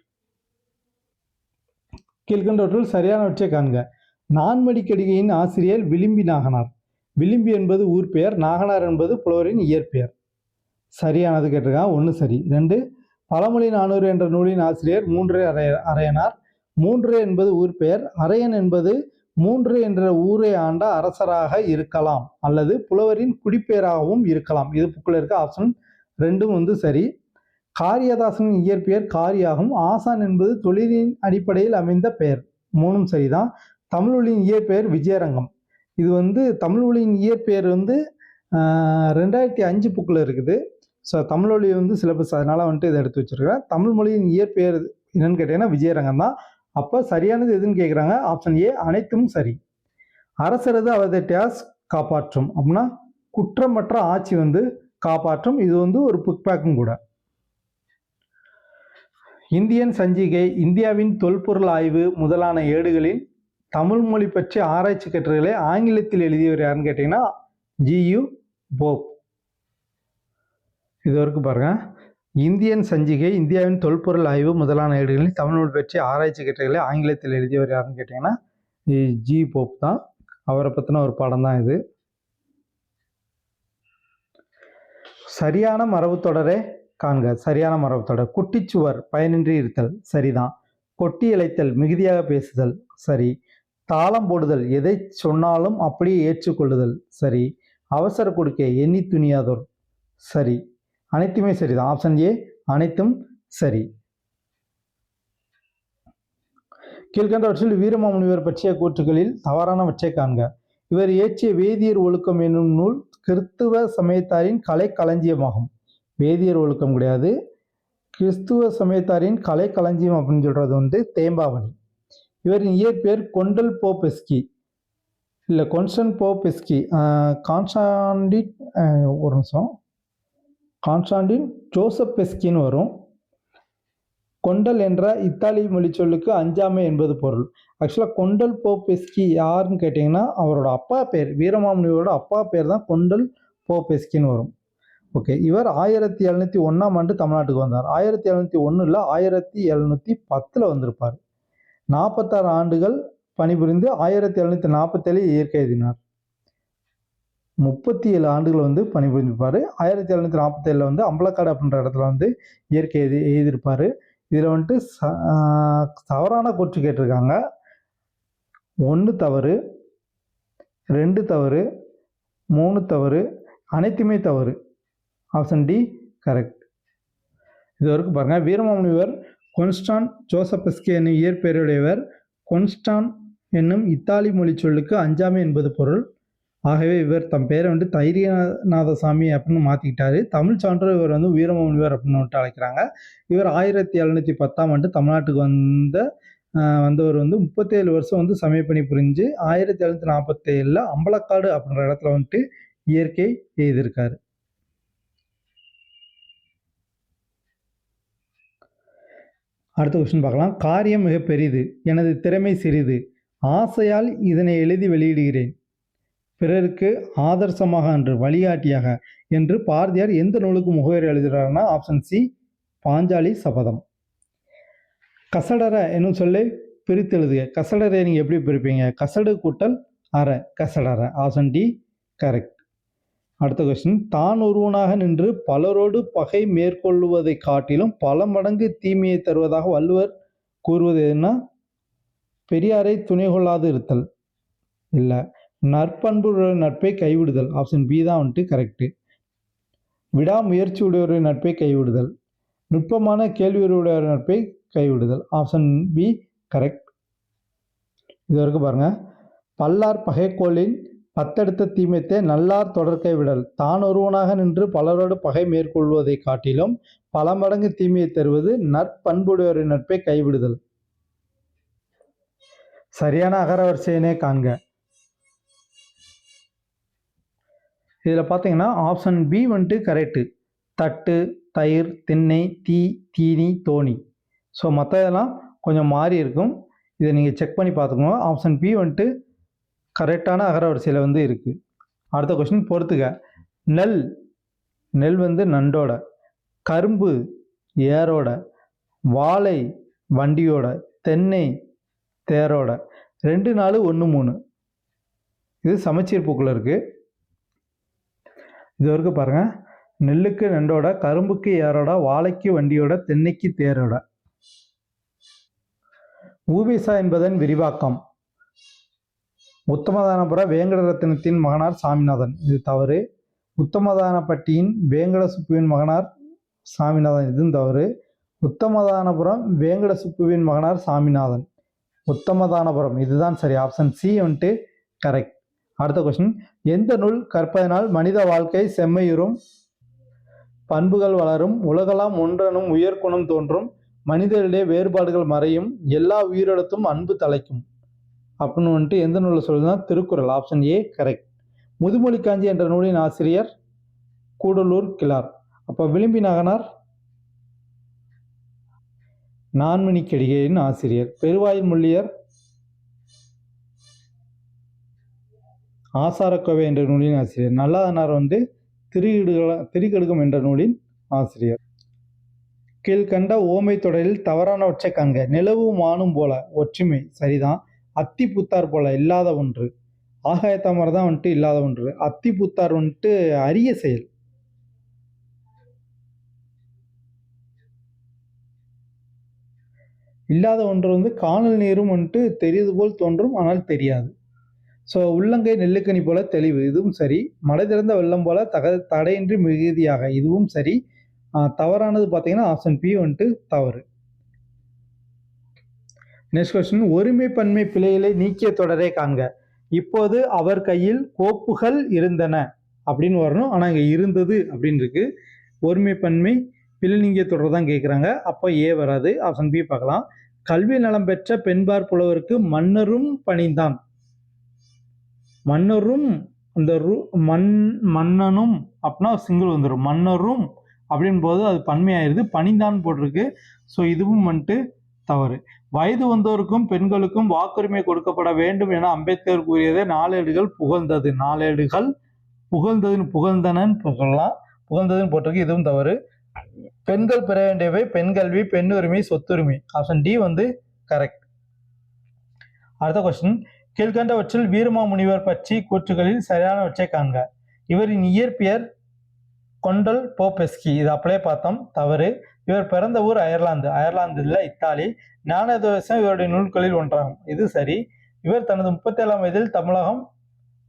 கீழ்கண்டவற்றுள் சரியானவற்றை காண்க. நான்மடிக்கடிகையின் ஆசிரியர் விளிம்பி நாகனார். விளிம்பி என்பது ஊர் பெயர், நாகனார் என்பது புலவரின் இயற்பெயர். சரியானது கேட்டிருக்காங்க. 1 சரி. 2, பழமொழி 400 என்ற நூலின் ஆசிரியர் 3 அரையனார். 3 என்பது ஊர் பெயர். அரையன் என்பது 3 என்ற ஊரை ஆண்ட அரசராக இருக்கலாம் அல்லது புலவரின் குடிப்பெயராகவும் இருக்கலாம். இது புக்கில் இருக்க. ஆப்ஷன் 2 வந்து சரி. காரியதாசனின் இயற்பெயர் காரியாகும். ஆசான் என்பது தொழிலின் அடிப்படையில் அமைந்த பெயர். 3ம் சரிதான். தமிழ்மொழியின் இயற்பெயர் விஜயரங்கம். இது வந்து தமிழ்மொழியின் இயற்பெயர் வந்து 2005 புக்கில் இருக்குது. ஸோ தமிழ்மொழி வந்து சிலபஸ், அதனால் வந்துட்டு இதை எடுத்து வச்சுருக்கிறேன். தமிழ்மொழியின் இயற்பெயர் என்னன்னு கேட்டீங்கன்னா விஜயரங்கம் தான். அப்போ சரியானது எதுன்னு கேட்குறாங்க. ஆப்ஷன் ஏ அனைத்தும் சரி. அரசரது அவதேட்டாஸ் காப்பாற்றும் அப்படின்னா குற்றமற்ற ஆட்சி வந்து காப்பாற்றும். இது வந்து ஒரு புக் பேக்கும் கூட. இந்தியன் சஞ்சிகை, இந்தியாவின் தொல்பொருள் ஆய்வு முதலான ஏடுகளில் தமிழ் மொழி பற்றி ஆராய்ச்சி கட்டுரைகளை ஆங்கிலத்தில் எழுதியவர் யாருன்னு கேட்டிங்கன்னா ஜியு போப். இது வரைக்கும் பாருங்க. இந்தியன் சஞ்சிகை, இந்தியாவின் தொல்பொருள் ஆய்வு முதலான ஏடுகளில் தமிழ் மொழி பற்றி ஆராய்ச்சி கட்டுரைகளை ஆங்கிலத்தில் எழுதியவர் யாருன்னு கேட்டிங்கன்னா ஜி போப் தான். அவரை பற்றின ஒரு பாடம் தான் இது. சரியான மரபு தொடரே காண்க. சரியான மரபு தொடர். குட்டிச்சுவர், பயனின்றி இருத்தல், சரிதான். கொட்டி இழைத்தல், மிகுதியாக பேசுதல், சரி. தாளம் போடுதல், எதை சொன்னாலும் அப்படியே ஏற்றுக்கொள்ளுதல், சரி. அவசர கொடுக்கை, எண்ணி துணியாதோர், சரி. அனைத்துமே சரிதான். ஆப்ஷன் ஏ அனைத்தும் சரி. கீழ்கண்டவற்றில் வீரமாமுனிவர் பற்றிய கூற்றுகளில் தவறானவற்றை காண்க. இவர் இயற்றிய வேதியர் ஒழுக்கம் என்னும் நூல் கிறிஸ்துவ சமயத்தாரின் கலை களஞ்சியமாகும். வேதியர் ஒழுக்கம் கிடையாது, கிறிஸ்துவ சமயத்தாரின் கலை களஞ்சியம் அப்படின்னு சொல்றது வந்து தேம்பாவணி. இவரின் இயற்பெயர் கொண்டல் போபெஸ்கி, இல்லை கொன்ஸ்டன் போபெஸ்கி, கான்ஸ்டாண்டின் ஒரு நிமிஷம், கான்ஸ்டாண்டின் ஜோசப் பெஸ்கின்னு வரும். கொண்டல் என்ற இத்தாலி மொழி சொல்லுக்கு அஞ்சாமை என்பது பொருள். ஆக்சுவலாக கொண்டல் போபெஸ்கி யாருன்னு கேட்டிங்கன்னா அவரோட அப்பா பேர், வீரமாமுனிவரோட அப்பா பேர் தான் கொண்டல் போபெஸ்கின்னு வரும். ஓகே, இவர் 1701 தமிழ்நாட்டுக்கு வந்தார். 1701 1710 வந்திருப்பார். 46 ஆண்டுகள் பணிபுரிந்து 1747 இயற்கை எழுதினார். 37 ஆண்டுகள் பணிபுரிந்திருப்பார். 1747 அம்பலக்காடு அப்படின்ற இடத்துல இயற்கை எழுதியிருப்பார். இதில் தவறான கூற்று கேட்டிருக்காங்க. 1 தவறு, 2 தவறு, 3 தவறு, அனைத்துமே தவறு. Option D correct. இது வரைக்கும் பாருங்கள். வீரமாமுனிவர் கொன்ஸ்டான் ஜோசபஸ்கி என்னும் இயற்பெயருடையவர். கொன்ஸ்டான் என்னும் இத்தாலி மொழி சொல்லுக்கு அஞ்சாமை என்பது பொருள். ஆகவே இவர் தம் பேரை தைரியநாதசாமி அப்படின்னு மாற்றிக்கிட்டாரு. தமிழ் சான்று இவர் வீரமாமுனிவர் அப்படின்னு அழைக்கிறாங்க. இவர் 1710 தமிழ்நாட்டுக்கு வந்தவர் 37 வருஷம் சமயப்பணி புரிஞ்சு 1747 அம்பலக்காடு அப்படின்ற இடத்துல இயற்கை எழுதியிருக்காரு. அடுத்த கொஸ்டின் பார்க்கலாம். காரியம் மிக பெரிது, எனது திறமை சிறிது, ஆசையால் இதனை எழுதி வெளியிடுகிறேன், பிறருக்கு ஆதர்சமாக அன்று வழிகாட்டியாக என்று பாரதியார் எந்த நூலுக்கு முகவரி எழுதுகிறார்னா ஆப்ஷன் சி பாஞ்சாலி சபதம். கசடர என்னும் சொல்லை பிரித்து எழுதுக. கசடரை நீங்கள் எப்படி பிரிப்பீங்க? கசடு கூட்டல் அற, கசடர. Option D correct. அடுத்த கொஸ்டின். தான் ஒருவனாக நின்று பலரோடு பகை மேற்கொள்வதை காட்டிலும் பல மடங்கு தீமையை தருவதாக வள்ளுவர் கூறுவது எதுனா பெரியாரை துணை கொள்ளாது இருத்தல். இல்லை, நற்பண்பு நட்பை கைவிடுதல். ஆப்ஷன் பி தான் கரெக்டு. விடாமுயற்சி உடையவரின் நட்பை கைவிடுதல். நுட்பமான கேள்வியுடைய நட்பை கைவிடுதல். Option B correct. இது வரைக்கும் பாருங்கள். பல்லார் பகைக்கோளின் பத்தெடுத்த தீமைத்தே நல்லார் தொடர்கை விடல். தான் ஒருவனாக நின்று பலரோடு பகை மேற்கொள்வதை காட்டிலும் பல மடங்கு தீமையை தருவது நற்பண்புடையோரின் நட்பை கைவிடுதல். சரியான அகரவரிசையினை காண்க. இதில் பார்த்தீங்கன்னா ஆப்ஷன் பி கரெக்டு. தட்டு, தயிர், திண்ணை, தீ, தீனி, தோணி. ஸோ மற்றதெல்லாம் கொஞ்சம் மாறி இருக்கும். இதை நீங்கள் செக் பண்ணி பார்த்துக்கோங்க. ஆப்ஷன் பி கரெக்டான அகரவரிசையில் இருக்குது. அடுத்த கொஸ்டின் பொறுத்துக்க. நெல், நெல் நண்டோட, கரும்பு ஏரோட, வாழை வண்டியோட, தென்னை தேரோட. 2 4 1 3. இது சமச்சீர் பூக்கள் இருக்குது. இது வரைக்கும் பாருங்கள். நெல்லுக்கு நண்டோட, கரும்புக்கு ஏரோட, வாழைக்கு வண்டியோட, தென்னைக்கு தேரோட. ஊபிசா என்பதன் விரிவாக்கம். உத்தமதானபுர வேங்கடரத்தினத்தின் மகனார் சாமிநாதன். இது தவறு. உத்தமதானப்பட்டியின் வேங்கட சுப்புவின் மகனார் சாமிநாதன். இதுவும் தவறு. உத்தமதானபுரம் வேங்கட சுப்புவின் மகனார் சாமிநாதன். உத்தமதானபுரம் இதுதான் சரி. Option C correct. அடுத்த கொஸ்டின். எந்த நூல் கற்பதனால் மனித வாழ்க்கை செம்மையுறும், பண்புகள் வளரும், உலகெல்லாம் ஒன்றெனும் உயர்குணம் தோன்றும், மனிதர்களிடையே வேறுபாடுகள் மறையும், எல்லா உயிரிடத்தும் அன்பு தலைக்கும் அப்படின்னு எந்த நூலில் சொல்லுதுன்னா Thirukkural. Option A correct. Mudumozhi Kanchi என்ற நூலின் ஆசிரியர் கூடலூர் கிழார். அப்போ விளிம்பி நகனார் நான்மணிக்கடிகையின் ஆசிரியர். பெருவாயில் முள்ளியர் ஆசாரக்கோவை என்ற நூலின் ஆசிரியர். நல்லாதனார் திரிகடுகம் என்ற நூலின் ஆசிரியர். கீழ்கண்ட ஓமை தொடரில் தவறானவற்றை காண்க. நிலவு மானும் போல ஒற்றுமை சரிதான். அத்தி புத்தார் போல இல்லாத ஒன்று. ஆகாயத்தாமரை தான் இல்லாத ஒன்று. அத்தி புத்தார் அரிய செயல். இல்லாத ஒன்று காணல் நீரும் தெரியுது போல் தோன்றும் ஆனால் தெரியாது. ஸோ உள்ளங்கை நெல்லுக்கனி போல தெளிவு. இதுவும் சரி. மழை திறந்த வெள்ளம் போல தடையின்றி மிகுதியாக. இதுவும் சரி. தவறானது பார்த்தீங்கன்னா ஆப்ஷன் பி தவறு. Next question. ஒருமை பன்மை பிழைகளை நீக்கிய தொடரை காண்க. இப்போது அவர் கையில் கோப்புகள் இருந்தன அப்படின்னு வரணும். ஆனால் இங்கே இருந்தது அப்படின்னு இருக்கு. ஒருமை பன்மை பிழை நீங்கிய தொடர் தான் கேட்குறாங்க. அப்போ ஏ வராது. ஆப்ஷன் பி பார்க்கலாம். கல்வி நலம் பெற்ற பெண்பார் புலவருக்கு மன்னரும் பணிந்தான். மன்னரும் அந்த மன்னனும் அப்படின்னா சிங்கிள் வந்துடும். மன்னரும் அப்படின் போது அது பன்மையாயிருது, பணிந்தான் போட்டிருக்கு. ஸோ இதுவும் வந்துட்டு தவறு. வயது வந்தோருக்கும் பெண்களுக்கும் வாக்குரிமை கொடுக்கப்பட வேண்டும் என அம்பேத்கர் கூறியதை நாளேடுகள் புகழ்ந்தது. நாளேடுகள் புகழ்ந்தனன்னு சொல்லலாம், புகழ்ந்ததுன்னு போட்டிருக்கு. இதுவும் தவறு. பெண்கள் பெற வேண்டியவை பெண் கல்வி, பெண் உரிமை, சொத்துரிமை. ஆப்ஷன் டி வந்து கரெக்ட். அடுத்த கொஸ்டின், கீழ்கண்டவற்றில் வீரமாமுனிவர் பற்றி கூற்றுகளில் சரியானவற்றை காண்க. இவரின் இயற்பெயர் கொண்டல் போபெஸ்கி. இது அப்படியே பார்த்தோம், தவறு. இவர் பிறந்த ஊர் அயர்லாந்து. அயர்லாந்து இல்லை, இத்தாலி. ஞானோதயம் இவருடைய நூல்களில் ஒன்றாகும். இது சரி. இவர் தனது 37ஆம் வயதில் தமிழகம்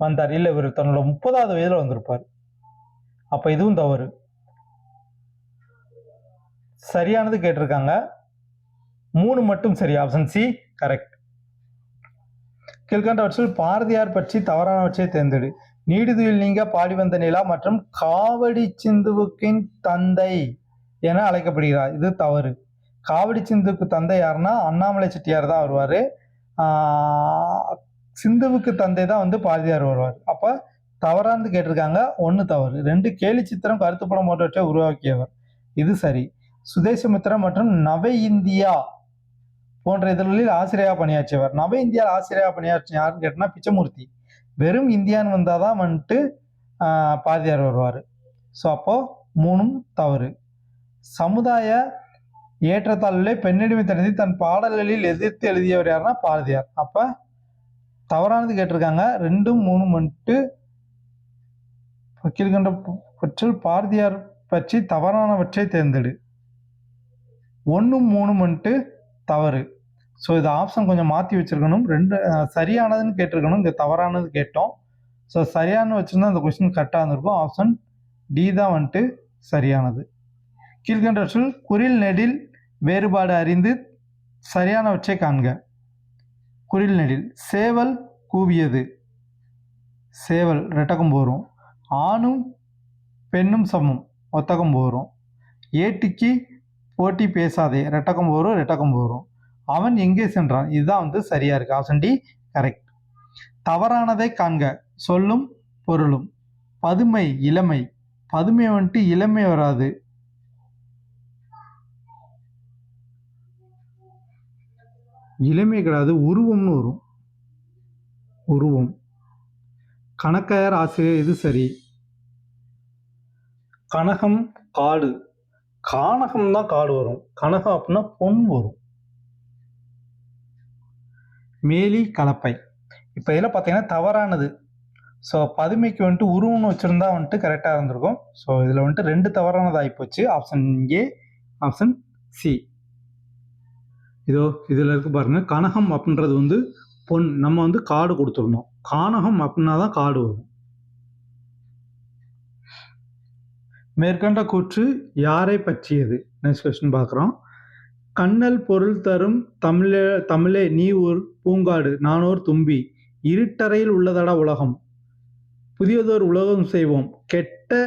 வந்தார். இல்லை, இவர் தன்னோட 30வது வயதில் வந்திருப்பார். அப்ப இதுவும் தவறு. சரியானது கேட்டிருக்காங்க, 3 மட்டும் சரி. Option C correct. கீழ்கண்டவற்றில் பாரதியார் பற்றி தவறானவற்றை தேர்ந்தெடு. நீடுதுயில் நீங்க பாடி வந்த நிலா மற்றும் காவடி சிந்துவுக்கின் தந்தை என அழைக்கப்படுகிறார். இது தவறு. காவடி சிந்துவுக்கு தந்தை யாருன்னா அண்ணாமலை செட்டியார் தான் வருவார். சிந்துவுக்கு தந்தை தான் வந்து பாரதியார் வருவார். அப்போ தவறானது கேட்டிருக்காங்க, 1 தவறு. 2 கேலி சித்திரம், கருத்துப்படம் போன்றவற்றை உருவாக்கியவர். இது சரி. சுதேசமித்திரம் மற்றும் நவ இந்தியா போன்ற இதழ்களில் ஆசிரியராக பணியாற்றியவர். நவ இந்தியாவில் ஆசிரியராக பணியாற்றி யாருன்னு கேட்டனா பிச்சமூர்த்தி. வெறும் இந்தியான்னு வந்தால் தான் வந்துட்டு பாரதியார் வருவார். ஸோ அப்போது 3ம் தவறு. சமுதாய ஏற்றத்தாழ்வுகளை பெண்ணடிமை தடுத்து தன் பாடல்களில் எதிர்த்து எழுதியவர் யாருன்னா பாரதியார். அப்போ தவறானது கேட்டிருக்காங்க, 2ம் 3ம் வந்துட்டு கீழ்கண்டவற்றில் பாரதியார் பற்றி தவறானவற்றை தேர்ந்தெடு. 1ம் 3ம் வந்துட்டு தவறு. ஸோ இது ஆப்ஷன் கொஞ்சம் மாற்றி வச்சிருக்கணும். 2 சரியானதுன்னு கேட்டிருக்கணும், இங்கே தவறானது கேட்டோம். ஸோ சரியான வச்சுருந்தா அந்த கொஸ்டின் கரெக்டாக இருந்திருக்கும். ஆப்ஷன் டி தான் வந்துட்டு சரியானது. கீழ்கண்டவற்றில் குறில் நெடில் வேறுபாடு அறிந்து சரியானவற்றை காண்க. குறில் நெடில், சேவல் கூவியது. சேவல் ரெட்டகம் போரும். ஆணும் பெண்ணும் சமம், ஒத்தகம் போரும். ஏட்டிக்கு போட்டி பேசாதே, ரெட்டகம் போரும், ரெட்டகம் போரும். அவன் எங்கே சென்றான். இதுதான் வந்து சரியா இருக்கு. Option D correct. தவறானதை காண்க. சொல்லும் பொருளும். பதுமை இளமை. பதுமை வந்துட்டு இளமை வராது. இளமை கிடையாது, உருவம்னு வரும். உருவம். கணக்கையர் ஆசிரியர். இது சரி. கனகம் காடு. கானகம் தான் காடு வரும். கனகம் அப்படின்னா பொன் வரும். மேலி கலப்பை. இப்போ இதில் பார்த்தீங்கன்னா தவறானது. ஸோ பதுமைக்கு வந்துட்டு உருவம்னு வச்சுருந்தா வந்துட்டு கரெக்டாக இருந்திருக்கும். ஸோ இதில் வந்துட்டு 2 தவறானது ஆகிப்போச்சு. Option A, option C. இதோ இதில் இருக்கு பாருங்க, கனகம் அப்படின்றது வந்து பொன். நம்ம வந்து காடு கொடுத்துருந்தோம். கானகம் அப்படின்னா தான் காடு வரும். மேற்கண்ட கூற்று யாரை பற்றியது? நெக்ஸ்ட் கொஸ்டின் பார்க்குறோம். கண்ணல் பொருள் தரும் தமிழே நீ ஒரு பூங்காடு, நானோர் தும்பி, இருட்டறையில் உள்ளதடா உலகம், புதியதோர் உலகம் செய்வோம், கெட்ட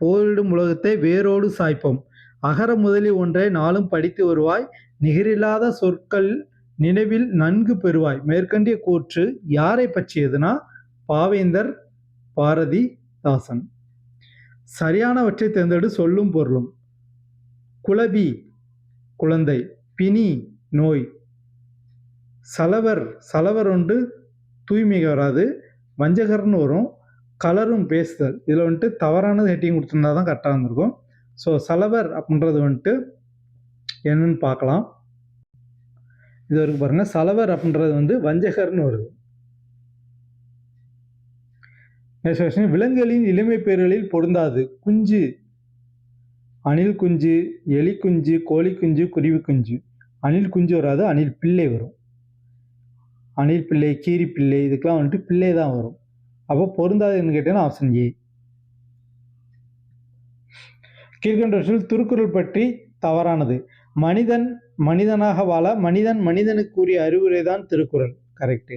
போரிடும் உலகத்தை வேரோடு சாய்ப்போம், அகர முதலி ஒன்றை நாளும் படித்து வருவாய், நிகரில்லாத சொற்கள் நினைவில் நன்கு பெறுவாய். மேற்கண்டிய கூற்று யாரை பற்றியதுன்னா பாவேந்தர் பாரதிதாசன். சரியானவற்றை தேர்ந்தெடு. சொல்லும் பொருளும். குலபி குழந்தை, பிணி நோய், சலவர் ஒன்று தூய்மை வராது, வஞ்சகர்னு வரும், கலரும் பேசுதல். இதில் வந்துட்டு தவறானது ஹெட்டிங் கொடுத்துருந்தா தான் கரெக்டாக இருந்திருக்கும். ஸோ சலவர் அப்படின்றது வந்துட்டு என்னன்னு பார்க்கலாம். இது வரைக்கும் பாருங்க, சலவர் அப்படின்றது வந்து வஞ்சகர்னு வருது. விலங்குகளின் இளமை பேர்களில் பொருந்தாது. குஞ்சு, அணில் குஞ்சு, எலி குஞ்சு, கோழி குஞ்சு, குருவி குஞ்சு. அணில் குஞ்சு வராது, அணில் பிள்ளை வரும். அணில் பிள்ளை, கீரி பிள்ளை, இதுக்கெல்லாம் வந்துட்டு பிள்ளை தான் வரும். அப்போ பொருந்தாதுன்னு கேட்டீங்கன்னா ஆப்ஷன் ஏ. கீழ்கண்டவற்றில் திருக்குறள் பற்றி தவறானது. மனிதன் மனிதனாக வாழ மனிதனுக்கு கூறிய அறிவுரை தான் திருக்குறள். கரெக்டு.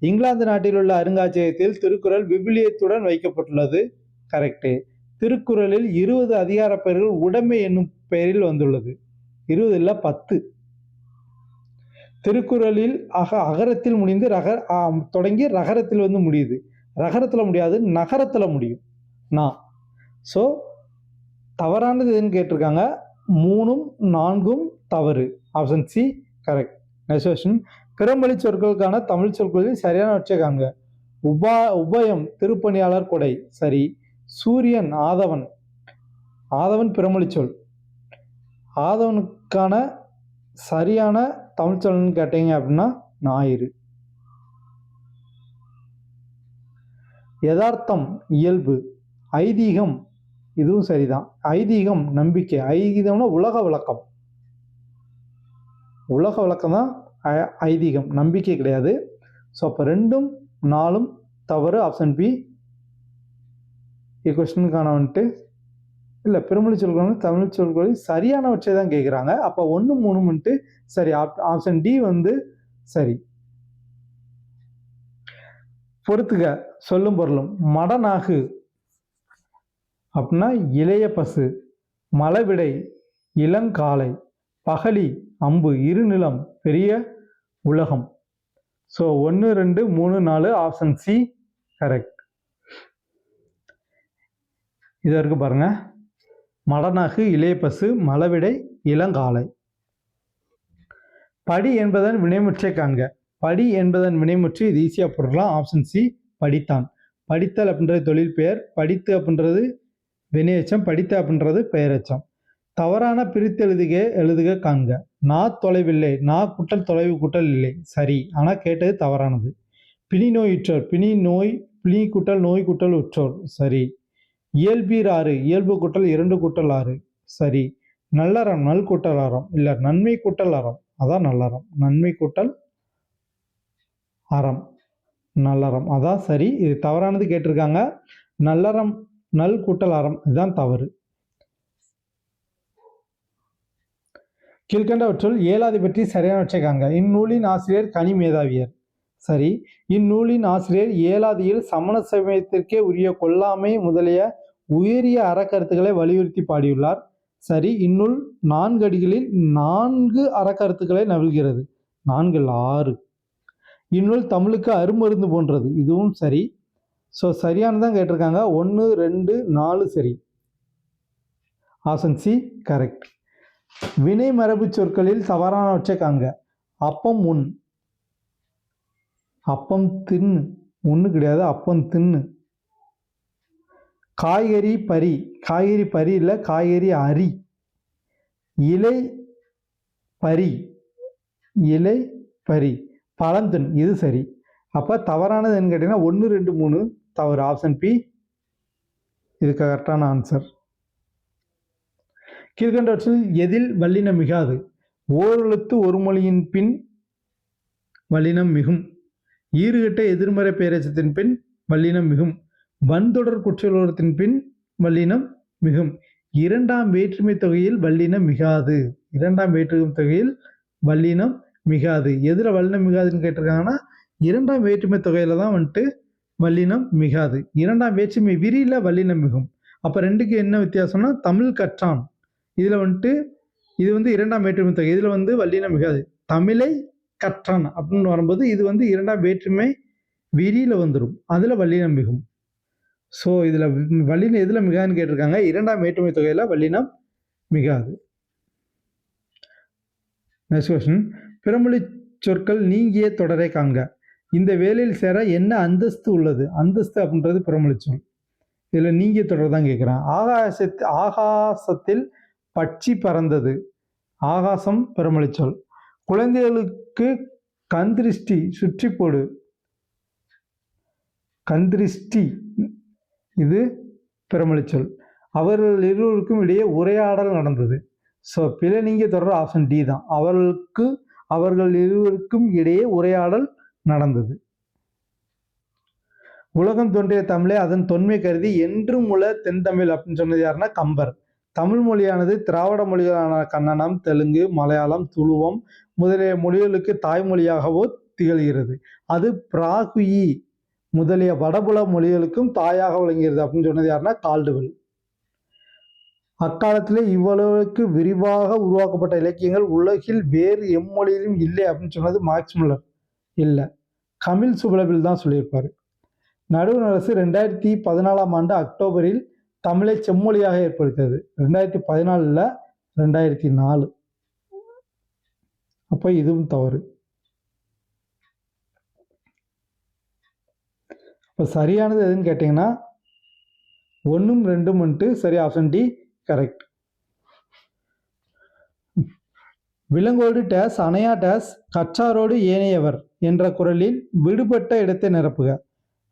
இங்கிலாந்து நாட்டில் உள்ள அருங்காட்சியகத்தில் திருக்குறள் விவிலியத்துடன் வைக்கப்பட்டுள்ளது. கரெக்டு. திருக்குறளில் 20 அதிகார பெயர்கள் உடைமை என்னும் பெயரில் வந்துள்ளது. 20 இல்ல 10. திருக்குறளில் அகரத்தில் முடிந்து தொடங்கி ரகரத்தில் வந்து முடியுது. ரகரத்தில் முடியாது, நகரத்தில் முடியும். ஸோ தவறானது எதுன்னு கேட்டிருக்காங்க. 3ம் 4ம் தவறு. Option C correct. Next question, பிறமொழி சொற்களுக்கான தமிழ் சொற்களில் சரியானவற்றை காண்க. உபயம் திருப்பணியாளர் கொடை சரி. சூரியன் ஆதவன், ஆதவன் பிறமொழி சொல். ஆதவனுக்கான சரியான தமிழ் சொல்னு கேட்டீங்க அப்படின்னா ஞாயிறு. யதார்த்தம் இயல்பு. ஐதீகம் இதுவும் சரிதான். ஐதீகம் நம்பிக்கை. ஐதீகம்னா உலக விளக்கம். உலக விளக்கம் தான் ஐதீகம், நம்பிக்கை கிடையாது. ஸோ அப்போ 2ம் 4ம் தவறு. ஆப்ஷன் பி கொஸ்டினுக்கான வந்துட்டு இல்லை, பிறமொழி சொற்கள் தமிழ் சொற்களில் சரியானவற்றை தான் கேட்குறாங்க. அப்போ 1 3 வந்துட்டு சரி. ஆப்ஷன் டி வந்து சரி. பொறுத்துக சொல்லும் பொருளும். மடநாகு அப்படின்னா இளைய பசு. மலவிடை இளங்காலை. பகலி அம்பு. இருநிலம் பெரிய உலகம். So 1 2 3 4 option C correct. இது இருக்கு பாருங்க. மடநாகு, இளைய பசு, மலவிடை, இளங்காலை. படி என்பதன் வினைமுற்றை காண்க. படி என்பதன் வினைமுற்று இது ஈஸியாக போடலாம். ஆப்ஷன் சி படித்தான். படித்தல் அப்படின்றது தொழில் பெயர். படித்து அப்படின்றது வினையச்சம். படித்த அப்படின்றது பெயரச்சம். தவறான பிரித்து எழுதுக காண்க. நான் தொலைவில்லை. நான் கூட்டல் தொலைவு கூட்டல் இல்லை சரி. ஆனால் கேட்டது தவறானது. பிணி நோயுற்றோர். பிணி நோய். பிணி கூட்டல் நோய் கூட்டல் உற்றோர் சரி. இயல்பீர் 6. இயல்பு கூட்டல் 2 கூட்டல் 6 சரி. நல்லறம். நல் கூட்டல் அறம் இல்லை, நன்மை கூட்டல் அறம். அதான் நல்லறம். நன்மை கூட்டல் அறம், நல்லறம் அதான் சரி. இது தவறானது கேட்டிருக்காங்க. நல்லறம் நல் கூட்டல் அறம் இதுதான் தவறு. கீழ்கண்டவற்றுள் ஏலாதி பற்றி சரியானவற்றை காண்க. இந்நூலின் ஆசிரியர் கனி மேதாவியர் சரி. இந்நூலின் ஆசிரியர் ஏலாதியில் சமண சமயத்திற்கே உரிய கொல்லாமை முதலிய உயரிய அறக்கருத்துக்களை வலியுறுத்தி பாடியுள்ளார் சரி. இந்நூல் 4 அடிகளில் 4 அறக்கருத்துக்களை நவில்கிறது. 4 6. இந்நூல் தமிழுக்கு அருமருந்து போன்றது இதுவும் சரி. ஸோ சரியானதான் கேட்டிருக்காங்க. 1 2 4 சரி. Option C correct. வினை மரபு சொற்களில் தவறானவற்றை காண்க. அப்பம் உண். அப்பம் தின்னு. ஒன்று கிடையாது, அப்பம் தின்னு. காய்கறி பறி. காய்கறி பறி இல்லை, காய்கறி அரி. இலை பறி. இலை பறி. பழந்தின் இது சரி. அப்போ தவறானது என்ன கேட்டீங்கன்னா 1 2 3 தவறு. ஆப்ஷன் பி இதுக்கு கரெக்டான ஆன்சர். கீழ்கண்டவற்றில் எதில் வல்லினம் மிகாது. ஓரெழுத்து ஒரு மொழியின் பின் வல்லினம் மிகும். ஈறுகட்ட எதிர்மறை பெயரெச்சத்தின் பின் வல்லினம் மிகும். வன்தொடர் குற்றலுறத்தின் பின் வல்லினம் மிகும். 2ஆம் வேற்றுமை தொகையில் வல்லினம் மிகாது. 2ஆம் வேற்றுமை தொகையில் வல்லினம் மிகாது. எதில் வல்லினம் மிகாதுன்னு கேட்டிருக்காங்கன்னா 2ஆம் வேற்றுமை தொகையில தான் வந்துட்டு வல்லினம் மிகாது. 2ஆம் வேற்றுமை விரியில வல்லினம் மிகும். அப்போ 2க்கு என்ன வித்தியாசம்னா தமிழ் கற்றான் இதில் வந்துட்டு இது வந்து 2ஆம் வேற்றுமை தொகை. இதில் வந்து வல்லினம் மிகாது. தமிழை கற்றான் அப்படின்னு வரும்போது இது வந்து 2ஆம் வேற்றுமை விரியில வந்துடும். அதில் வல்லினம் மிகும். ஸோ இதில் வல்லினம் எதில் மிகாதுன்னு கேட்டிருக்காங்க. 2ஆம் வேற்றுமை தொகையில் வல்லினம் மிகாது. நெக்ஸ்ட் கொஸ்டின், பிறமொழி சொற்கள் நீங்கிய தொடரை காண்க. இந்த வேலையில் சேர என்ன அந்தஸ்து உள்ளது. அந்தஸ்து அப்படின்றது பிறமொழி சொல். இதில் நீங்கிய தொடர் தான் கேட்குறேன். ஆகாசத்தில் பட்சி பறந்தது. ஆகாசம் பிறமொழி சொல். குழந்தைகளுக்கு கந்திருஷ்டி சுற்றி போடு. கந்திருஷ்டி இது பிறமொழி சொல். அவர்கள் இருவருக்கும் இடையே உரையாடல் நடந்தது. ஸோ பிழை நீங்கிய தொடர் ஆப்ஷன் டி தான். அவர்கள் இருவருக்கும் இடையே உரையாடல் நடந்தது. உலகம் தோன்றிய தமிழை அதன் தொன்மை கருதி என்றும் உள்ள தென்தமிழ் அப்படின்னு சொன்னது யாருன்னா கம்பர். தமிழ் மொழியானது திராவிட மொழிகளான கன்னடம், தெலுங்கு, மலையாளம், துளுவம் முதலிய மொழிகளுக்கு தாய்மொழியாகவோ திகழ்கிறது. அது பிராகுயி முதலிய வடபுல மொழிகளுக்கும் தாயாக விளங்குகிறது அப்படின்னு சொன்னது யாருன்னா கால்டுவெல். அக்காலத்திலே இவ்வளவுக்கு விரிவாக உருவாக்கப்பட்ட இலக்கியங்கள் உலகில் வேறு எம்மொழியிலும் இல்லை அப்படின்னு சொன்னது மார்க்ஸ் முல்லர் இல்லை, கமில் சுபலபில் தான் சொல்லியிருப்பாரு. நடுவண் அரசு 2014 அக்டோபரில் தமிழை செம்மொழியாக ஏற்படுத்தியது 2014 2004. அப்போ இதுவும் தவறு. இப்போ சரியானது எதுன்னு கேட்டிங்கன்னா 1ம் 2ம் வந்துட்டு சரி, ஆப்ஷன் டி கரெக்ட். விலங்கோடு டேஸ் அணையா டேஸ் கற்றாரோடு ஏனையவர் என்ற குறளில் விடுபட்ட இடத்தை நிரப்புக.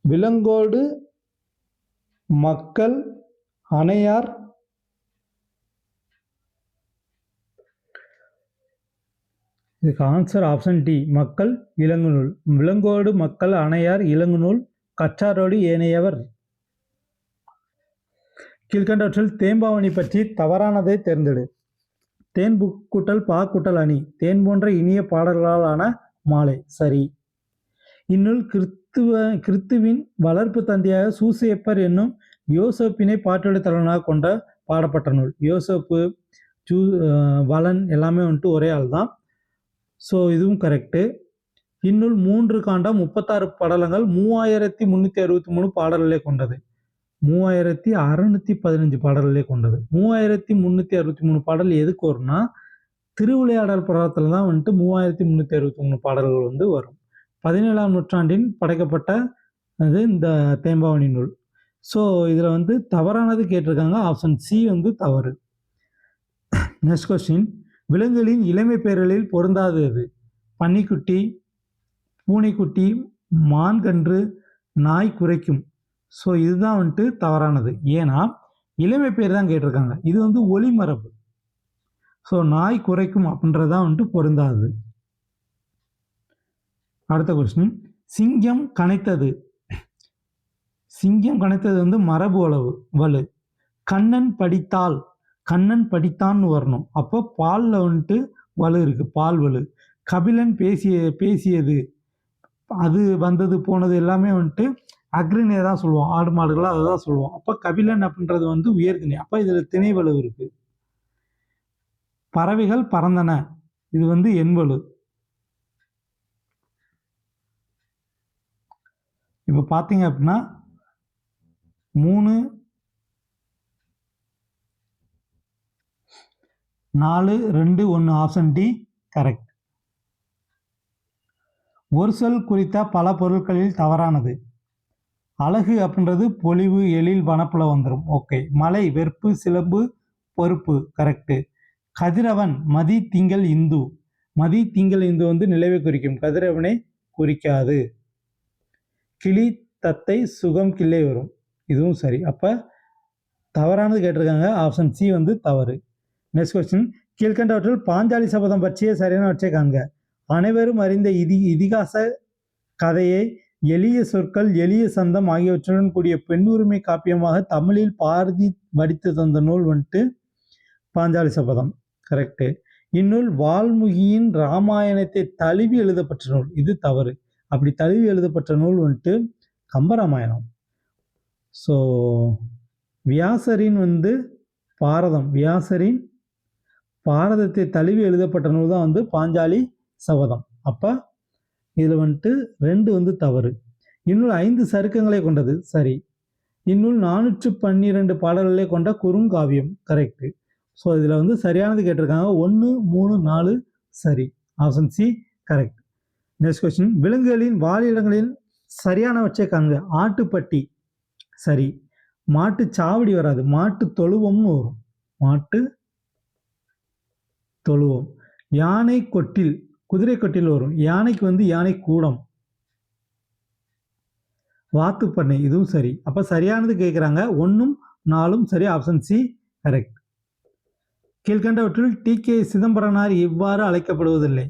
விலங்கோடு மக்கள் அணையார் இதுக்கு ஆன்சர் ஆப்ஷன் டி மக்கள் இலங்குநூல். விலங்கோடு மக்கள் அணையார் இலங்குநூல் கற்றாரோடு ஏனையவர். கீழ்கண்டவற்றில் தேம்பாவணி பற்றி தவறானதை தேர்ந்தெடு. தேன் கூட்டல் பா கூட்டல் அணி தேன் போன்ற இனிய பாடல்களாலான மாலை சரி. இந்நூல் கிறித்துவின் வளர்ப்பு தந்தையாக சூசேப்பர் என்னும் யோசப்பினை பாட்டொலி தலைவனாக கொண்ட பாடப்பட்ட நூல். யோசப்பு வளன் எல்லாமே வந்துட்டு ஒரே ஆள் தான். ஸோ இதுவும் கரெக்டு. இந்நூல் 3 காண்டம் 36 படலங்கள் 3363 பாடல்களை கொண்டது. 3615 பாடல்களே கொண்டது. 3363 பாடல் எதுக்கு வரும்னா திருவிளையாடல் புராணத்தில் தான் வந்துட்டு 3363 பாடல்கள் வந்து வரும். 17ஆம் நூற்றாண்டின் படைக்கப்பட்ட அது இந்த தேம்பாவணி நூல். ஸோ இதில் வந்து தவறானது கேட்டிருக்காங்க. ஆப்ஷன் சி வந்து தவறு. நெக்ஸ்ட் கொஸ்டின், விலங்குகளின் இளமை பெயர்களில் பொருந்தாது எது? பன்னிக்குட்டி, பூனைக்குட்டி, மான்கன்று, நாய் குரைக்கும். ஸோ இதுதான் வந்துட்டு தவறானது. ஏன்னா இளமை பேர் தான் கேட்டிருக்காங்க. இது வந்து ஒளிமரபு. ஸோ நாய் குரைக்கும் அப்படின்றது தான் வந்துட்டு பொருந்தாது. அடுத்த கொஸ்டின், சிங்கம் கனைத்தது. சிங்கம் கனைத்தது வந்து மரபு வலு. கண்ணன் படித்தால் கண்ணன் படித்தான்னு வரணும். அப்போ பாலில் வந்துட்டு வலு இருக்கு, பால் வலு. கபிலன் பேசியது அது வந்தது போனது எல்லாமே வந்துட்டு அக்ரிணியை தான் சொல்லுவோம். ஆடு மாடுகளாக அதை தான் சொல்லுவோம். அப்போ கபிலன் அப்படின்றது வந்து உயர்திணை. அப்போ இதில் திணை வலு இருக்கு. பறவைகள் பறந்தன இது வந்து எண்வலு. இப்போ பார்த்தீங்க அப்படின்னா 3, 4, 2, 1 ஆப்ஷன் டி கரெக்ட். ஒரு சொல் குறித்த பல பொருட்களில் தவறானது. அழகு அப்படின்றது பொலிவு, எழில், வனப்புல வந்துடும். ஓகே. மலை வெறுப்பு, சிலம்பு, பொறுப்பு கரெக்டு. கதிரவன் மதி திங்கள் இந்து. மதி திங்கள் இந்து வந்து நிலவை குறிக்கும், கதிரவனை குறிக்காது. கிளி தத்தை சுகம் கிள்ளை வரும், இதுவும் சரி. அப்போ தவறானது கேட்டிருக்காங்க. ஆப்ஷன் சி வந்து தவறு. நெக்ஸ்ட் கொஸ்டின், கீழ்கண்டவற்றில் பாஞ்சாலி சபதம் பற்றிய சரியானவற்றை காண்க. அனைவரும் அறிந்த இதிகாச கதையை எளிய சொற்கள், எளிய சந்தம் ஆகியவற்றுடன் கூடிய பெண்ணுரிமை காப்பியமாக தமிழில் பாரதி வடித்து தந்த நூல் வந்துட்டு பாஞ்சாலி சபதம் கரெக்டு. இந்நூல் வால்மீகியின் ராமாயணத்தை தழுவி எழுதப்பட்ட நூல், இது தவறு. அப்படி தழுவி எழுதப்பட்ட நூல் வந்துட்டு கம்பராமாயணம். ஸோ வியாசரின் வந்து வியாசரின் பாரதத்தை தழுவி எழுதப்பட்ட நூல் தான் வந்து பாஞ்சாலி சபதம். அப்போ இதில் வந்துட்டு 2 வந்து தவறு. இந்நூல் 5 சருக்கங்களை கொண்டது சரி. இந்நூல் 412 பாடல்களை கொண்ட குறுங்காவியம் கரெக்டு. ஸோ இதில் வந்து சரியானது கேட்டிருக்காங்க. 1, 3, 4 சரி. Option C correct. Next question, விலங்குகளின் வாழிடங்களில் சரியானவற்றை காண்க. ஆட்டுப்பட்டி சரி. மாட்டு சாவடி வராது, மாட்டு தொழுவம்னு வரும், மாட்டு தொழுவம். யானை கொட்டில், குதிரை கொட்டில் வரும். யானைக்கு வந்து யானை கூடம். வாத்துப்பண்ணை இதுவும் சரி. அப்போ சரியானது கேட்குறாங்க. 1ம் 4ம் சரி. Option C correct. கீழ்கண்டவற்றில் டி.கே. சிதம்பரனார் இவ்வாறு அழைக்கப்படுவதில்லை.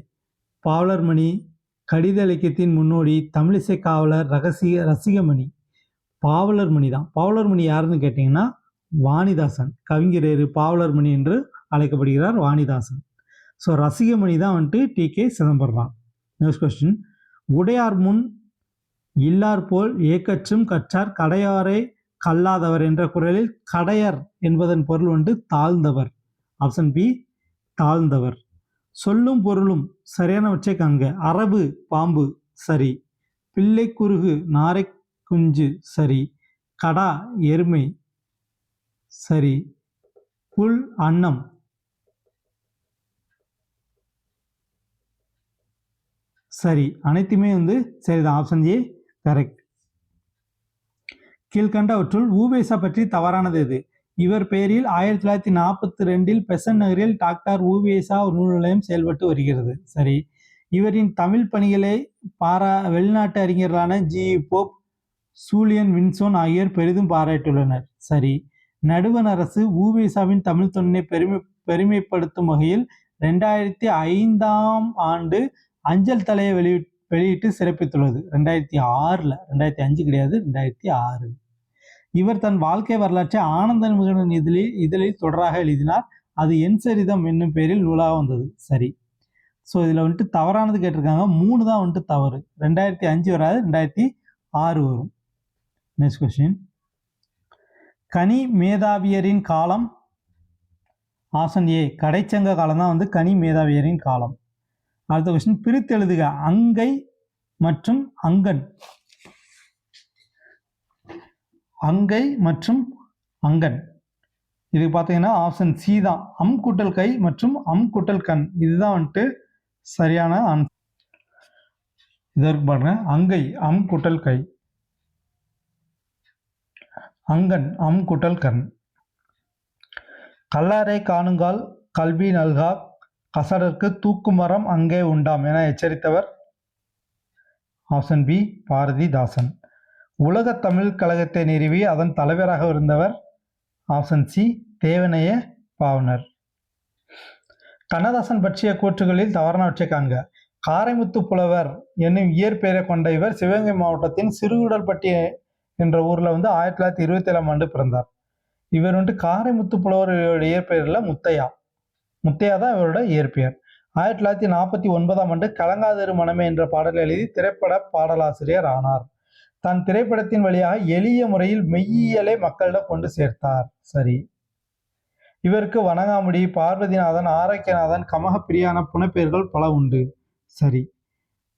பாவலர்மணி, கடித இலக்கியத்தின் முன்னோடி, தமிழிசை காவலர், ரசிகமணி. பாவலர்மணி தான். பாவலர்மணி யாருன்னு கேட்டிங்கன்னா வாணிதாசன். கவிஞர் பாவலர்மணி என்று அழைக்கப்படுகிறார் வாணிதாசன். ஸோ ரசிகமணி தான் வந்துட்டு டி.கே. சிதம்பரம். நெக்ஸ்ட் கொஸ்டின், உடையார் முன் இல்லார் போல் ஏக்கற்றும் கற்றார் கடையாரை கல்லாதவர் என்ற குறளில் கடையர் என்பதன் பொருள் வந்து தாழ்ந்தவர். Option B தாழ்ந்தவர். சொல்லும் பொருளும் சரியானவற்றை காண்க. அரபு பாம்பு சரி. பிள்ளை குருகு நாரை குஞ்சு சரி. கடா எருமை சரி. புல் அன்னம் சரி. அனைத்துமே வந்து சரிதான். Option A correct. கீழ்கண்டவற்றுள் ஊவேசா பற்றி தவறானது எது? இவர் பெயரில் 1942 பெசன்ட் நகரில் டாக்டர் ஊவேசா நூல் நிலையம் செயல்பட்டு வருகிறது. சரி. இவரின் தமிழ் பணிகளை வெளிநாட்டு அறிஞர்களான ஜி போப், சூலியன் வின்சோன் ஆகியோர் பெரிதும் பாராட்டியுள்ளனர். சரி. நடுவண் அரசு ஊவேசாவின் தமிழ் தொன்மை பெருமைப்படுத்தும் வகையில் 2005ஆம் ஆண்டு அஞ்சல் தலையை வெளியிட்டு சிறப்பித்துள்ளது. 2006ல், 2005 கிடையாது, 2006. இவர் தன் வாழ்க்கை வரலாற்றை ஆனந்த விகடன் இதழில் தொடராக எழுதினார். அது என் சரிதம் என்னும் பெயரில் நூலாக வந்தது. சரி. ஸோ இதில் வந்துட்டு தவறானது கேட்டிருக்காங்க. 3 தான் வந்துட்டு தவறு. 2005 வராது, 2006 வரும். Next question. கனி மேதாவியரின் காலம். ஆப்ஷன் ஏ கடைச்சங்க காலம் தான் வந்து கனி மேதாவியரின் காலம். அடுத்த கொஸ்டின். பிரித்து எழுதுக. அங்கை மற்றும் அங்கன். அங்கை மற்றும் அங்கன். இது பார்த்தீங்கன்னா ஆப்ஷன் சி தான். அம் கூட்டல் கை மற்றும் அம் கூட்டல் கண். இதுதான் வந்துட்டு சரியான ஆன்சர். இதற்கு பாருங்க. அங்கை அம் கூட்டல் கை, அங்கன் அம் கூட்டல் கண். கல்லாரை காணுங்கால் கல்வி நல்கா கசடற்கு தூக்குமரம் அங்கே உண்டாம் என எச்சரித்தவர்? Option B Bharathidasan. உலக தமிழ் கழகத்தை நிறுவி அதன் தலைவராக இருந்தவர்? Option C Devaneya Pavanar. கண்ணதாசன் பற்றிய கூற்றுகளில் தவறானவற்றை காண்க. காரைமுத்து புலவர் என்னும் இயற்பெயரை கொண்ட இவர் சிவகங்கை மாவட்டத்தின் சிறுகுடல்பட்டி என்ற ஊரில் வந்து 1927ஆம் ஆண்டு பிறந்தார். இவர் வந்துட்டு காரைமுத்து புலவரோட இயற்பெயரில் முத்தையா. முத்தையா தான் இவரோட இயற்பெயர். 1949ஆம் ஆண்டு கலங்காதரு மனமே என்ற பாடலை எழுதி திரைப்பட பாடலாசிரியர் ஆனார். தன் திரைப்படத்தின் வழியாக எளிய முறையில் மெய்யியலை மக்களிடம் கொண்டு சேர்த்தார். சரி. இவருக்கு வணங்காமுடி, பார்வதிநாதன், ஆரோக்கியநாதன், கமகப்பிரியான புனைப்பெயர்கள் பல உண்டு. சரி.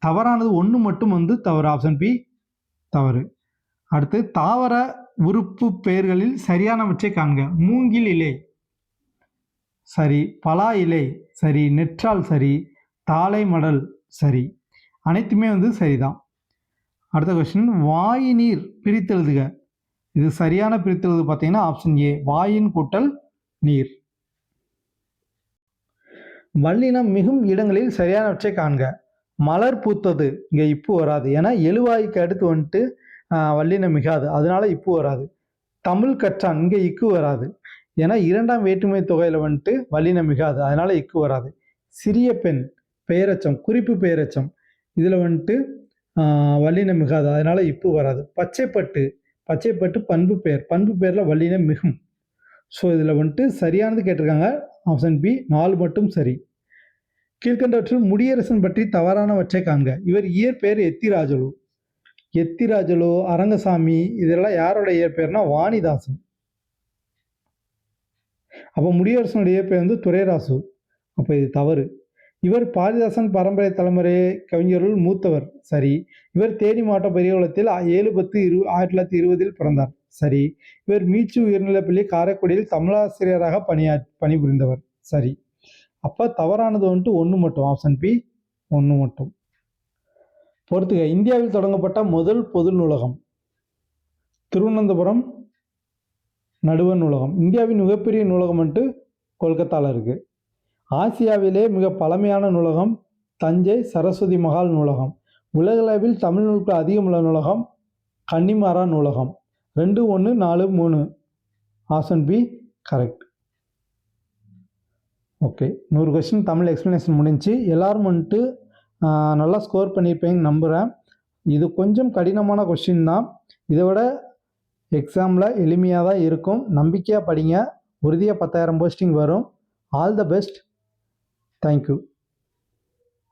தவறானது 1 மட்டும் வந்து தவறு. ஆப்ஷன் பி தவறு. அடுத்து தாவர உறுப்பு பெயர்களில் சரியானவற்றை காண்க. மூங்கில் இலை சரி, பலா இலை சரி, நெற்றால் சரி, தாளை மடல் சரி. அனைத்துமே வந்து சரிதான். அடுத்த கொஸ்டின். வாயினீர் பிரித்தெழுதுக. இது சரியான பிரித்தெழுது பார்த்தீங்கன்னா ஆப்ஷன் ஏ வாயின் கூட்டல் நீர். வல்லினம் மிகும் இடங்களில் சரியானவற்றை காண்க. மலர் பூத்தது, இங்கே இப்பு வராது. ஏன்னா எழுவாய்க்கு அடுத்து வந்துட்டு வல்லினம் மிகாது, அதனால இப்பு வராது. தமிழ் கற்றான், இங்கே இக்கு வராது. ஏன்னா 2ஆம் வேற்றுமை தொகையில் வந்துட்டு வல்லினம் மிகாது, அதனால இக்கு வராது. சிறிய பெண் பெயரச்சம், குறிப்பு பெயரச்சம், இதில் வந்துட்டு வல்லினம் மிகாது, அதனால இப்பு வராது. பச்சைப்பட்டு, பச்சைப்பட்டு பண்பு பெயர், பண்பு பெயரில் வல்லினம் மிகும். ஸோ இதில் வந்துட்டு சரியானது கேட்டிருக்காங்க. ஆப்ஷன் பி 4 மட்டும் சரி. கீழ்கண்டவற்றில் முடியரசன் பற்றி தவறானவற்றை காண்க. இவர் இயற்பெயர் எத்திராஜலு. எத்திராஜலு, அரங்கசாமி இதெல்லாம் யாரோட இயற்பெயர்னா வாணிதாசன். அப்போ முடியரசனுடைய இயற்பெயர் வந்து துரைராசு. அப்போ இது தவறு. இவர் பாரதிதாசன் பரம்பரை தலைமுறை கவிஞர்கள் மூத்தவர். சரி. இவர் தேனி மாவட்ட பெரியகுளத்தில் 7/10/1920 பிறந்தார். சரி. இவர் மீச்சு உயர்நிலைப்பள்ளி காரைக்குடியில் தமிழாசிரியராக பணிபுரிந்தவர். சரி. அப்போ தவறானது வந்துட்டு 1 மட்டும். ஆப்ஷன் பி 1 மட்டும். பொறுத்துக. இந்தியாவில் தொடங்கப்பட்ட முதல் பொது நூலகம் திருவனந்தபுரம் நடுவண் நூலகம். இந்தியாவின் மிகப்பெரிய நூலகம் வந்துட்டு கொல்கத்தாவில் இருக்கு. ஆசியாவிலே மிக பழமையான நூலகம் தஞ்சை சரஸ்வதி மகால் நூலகம். உலகளவில் தமிழ் நூல்கள் அதிகம் உள்ள நூலகம் கன்னிமாரா நூலகம். 2, 1, 4, 3. Option B correct. Okay. 100 question Tamil explanation முடிஞ்சு. எல்லாரும் வந்துட்டு நல்லா ஸ்கோர் பண்ணியிருப்பேன்னு நம்புகிறேன். இது கொஞ்சம் கடினமான கொஸ்டின் தான். இதை விட எக்ஸாமில் எளிமையாக தான் இருக்கும். நம்பிக்கையாக படிங்க. உறுதியாக 10,000 போஸ்டிங் வரும். All the best. தேங்க்யூ.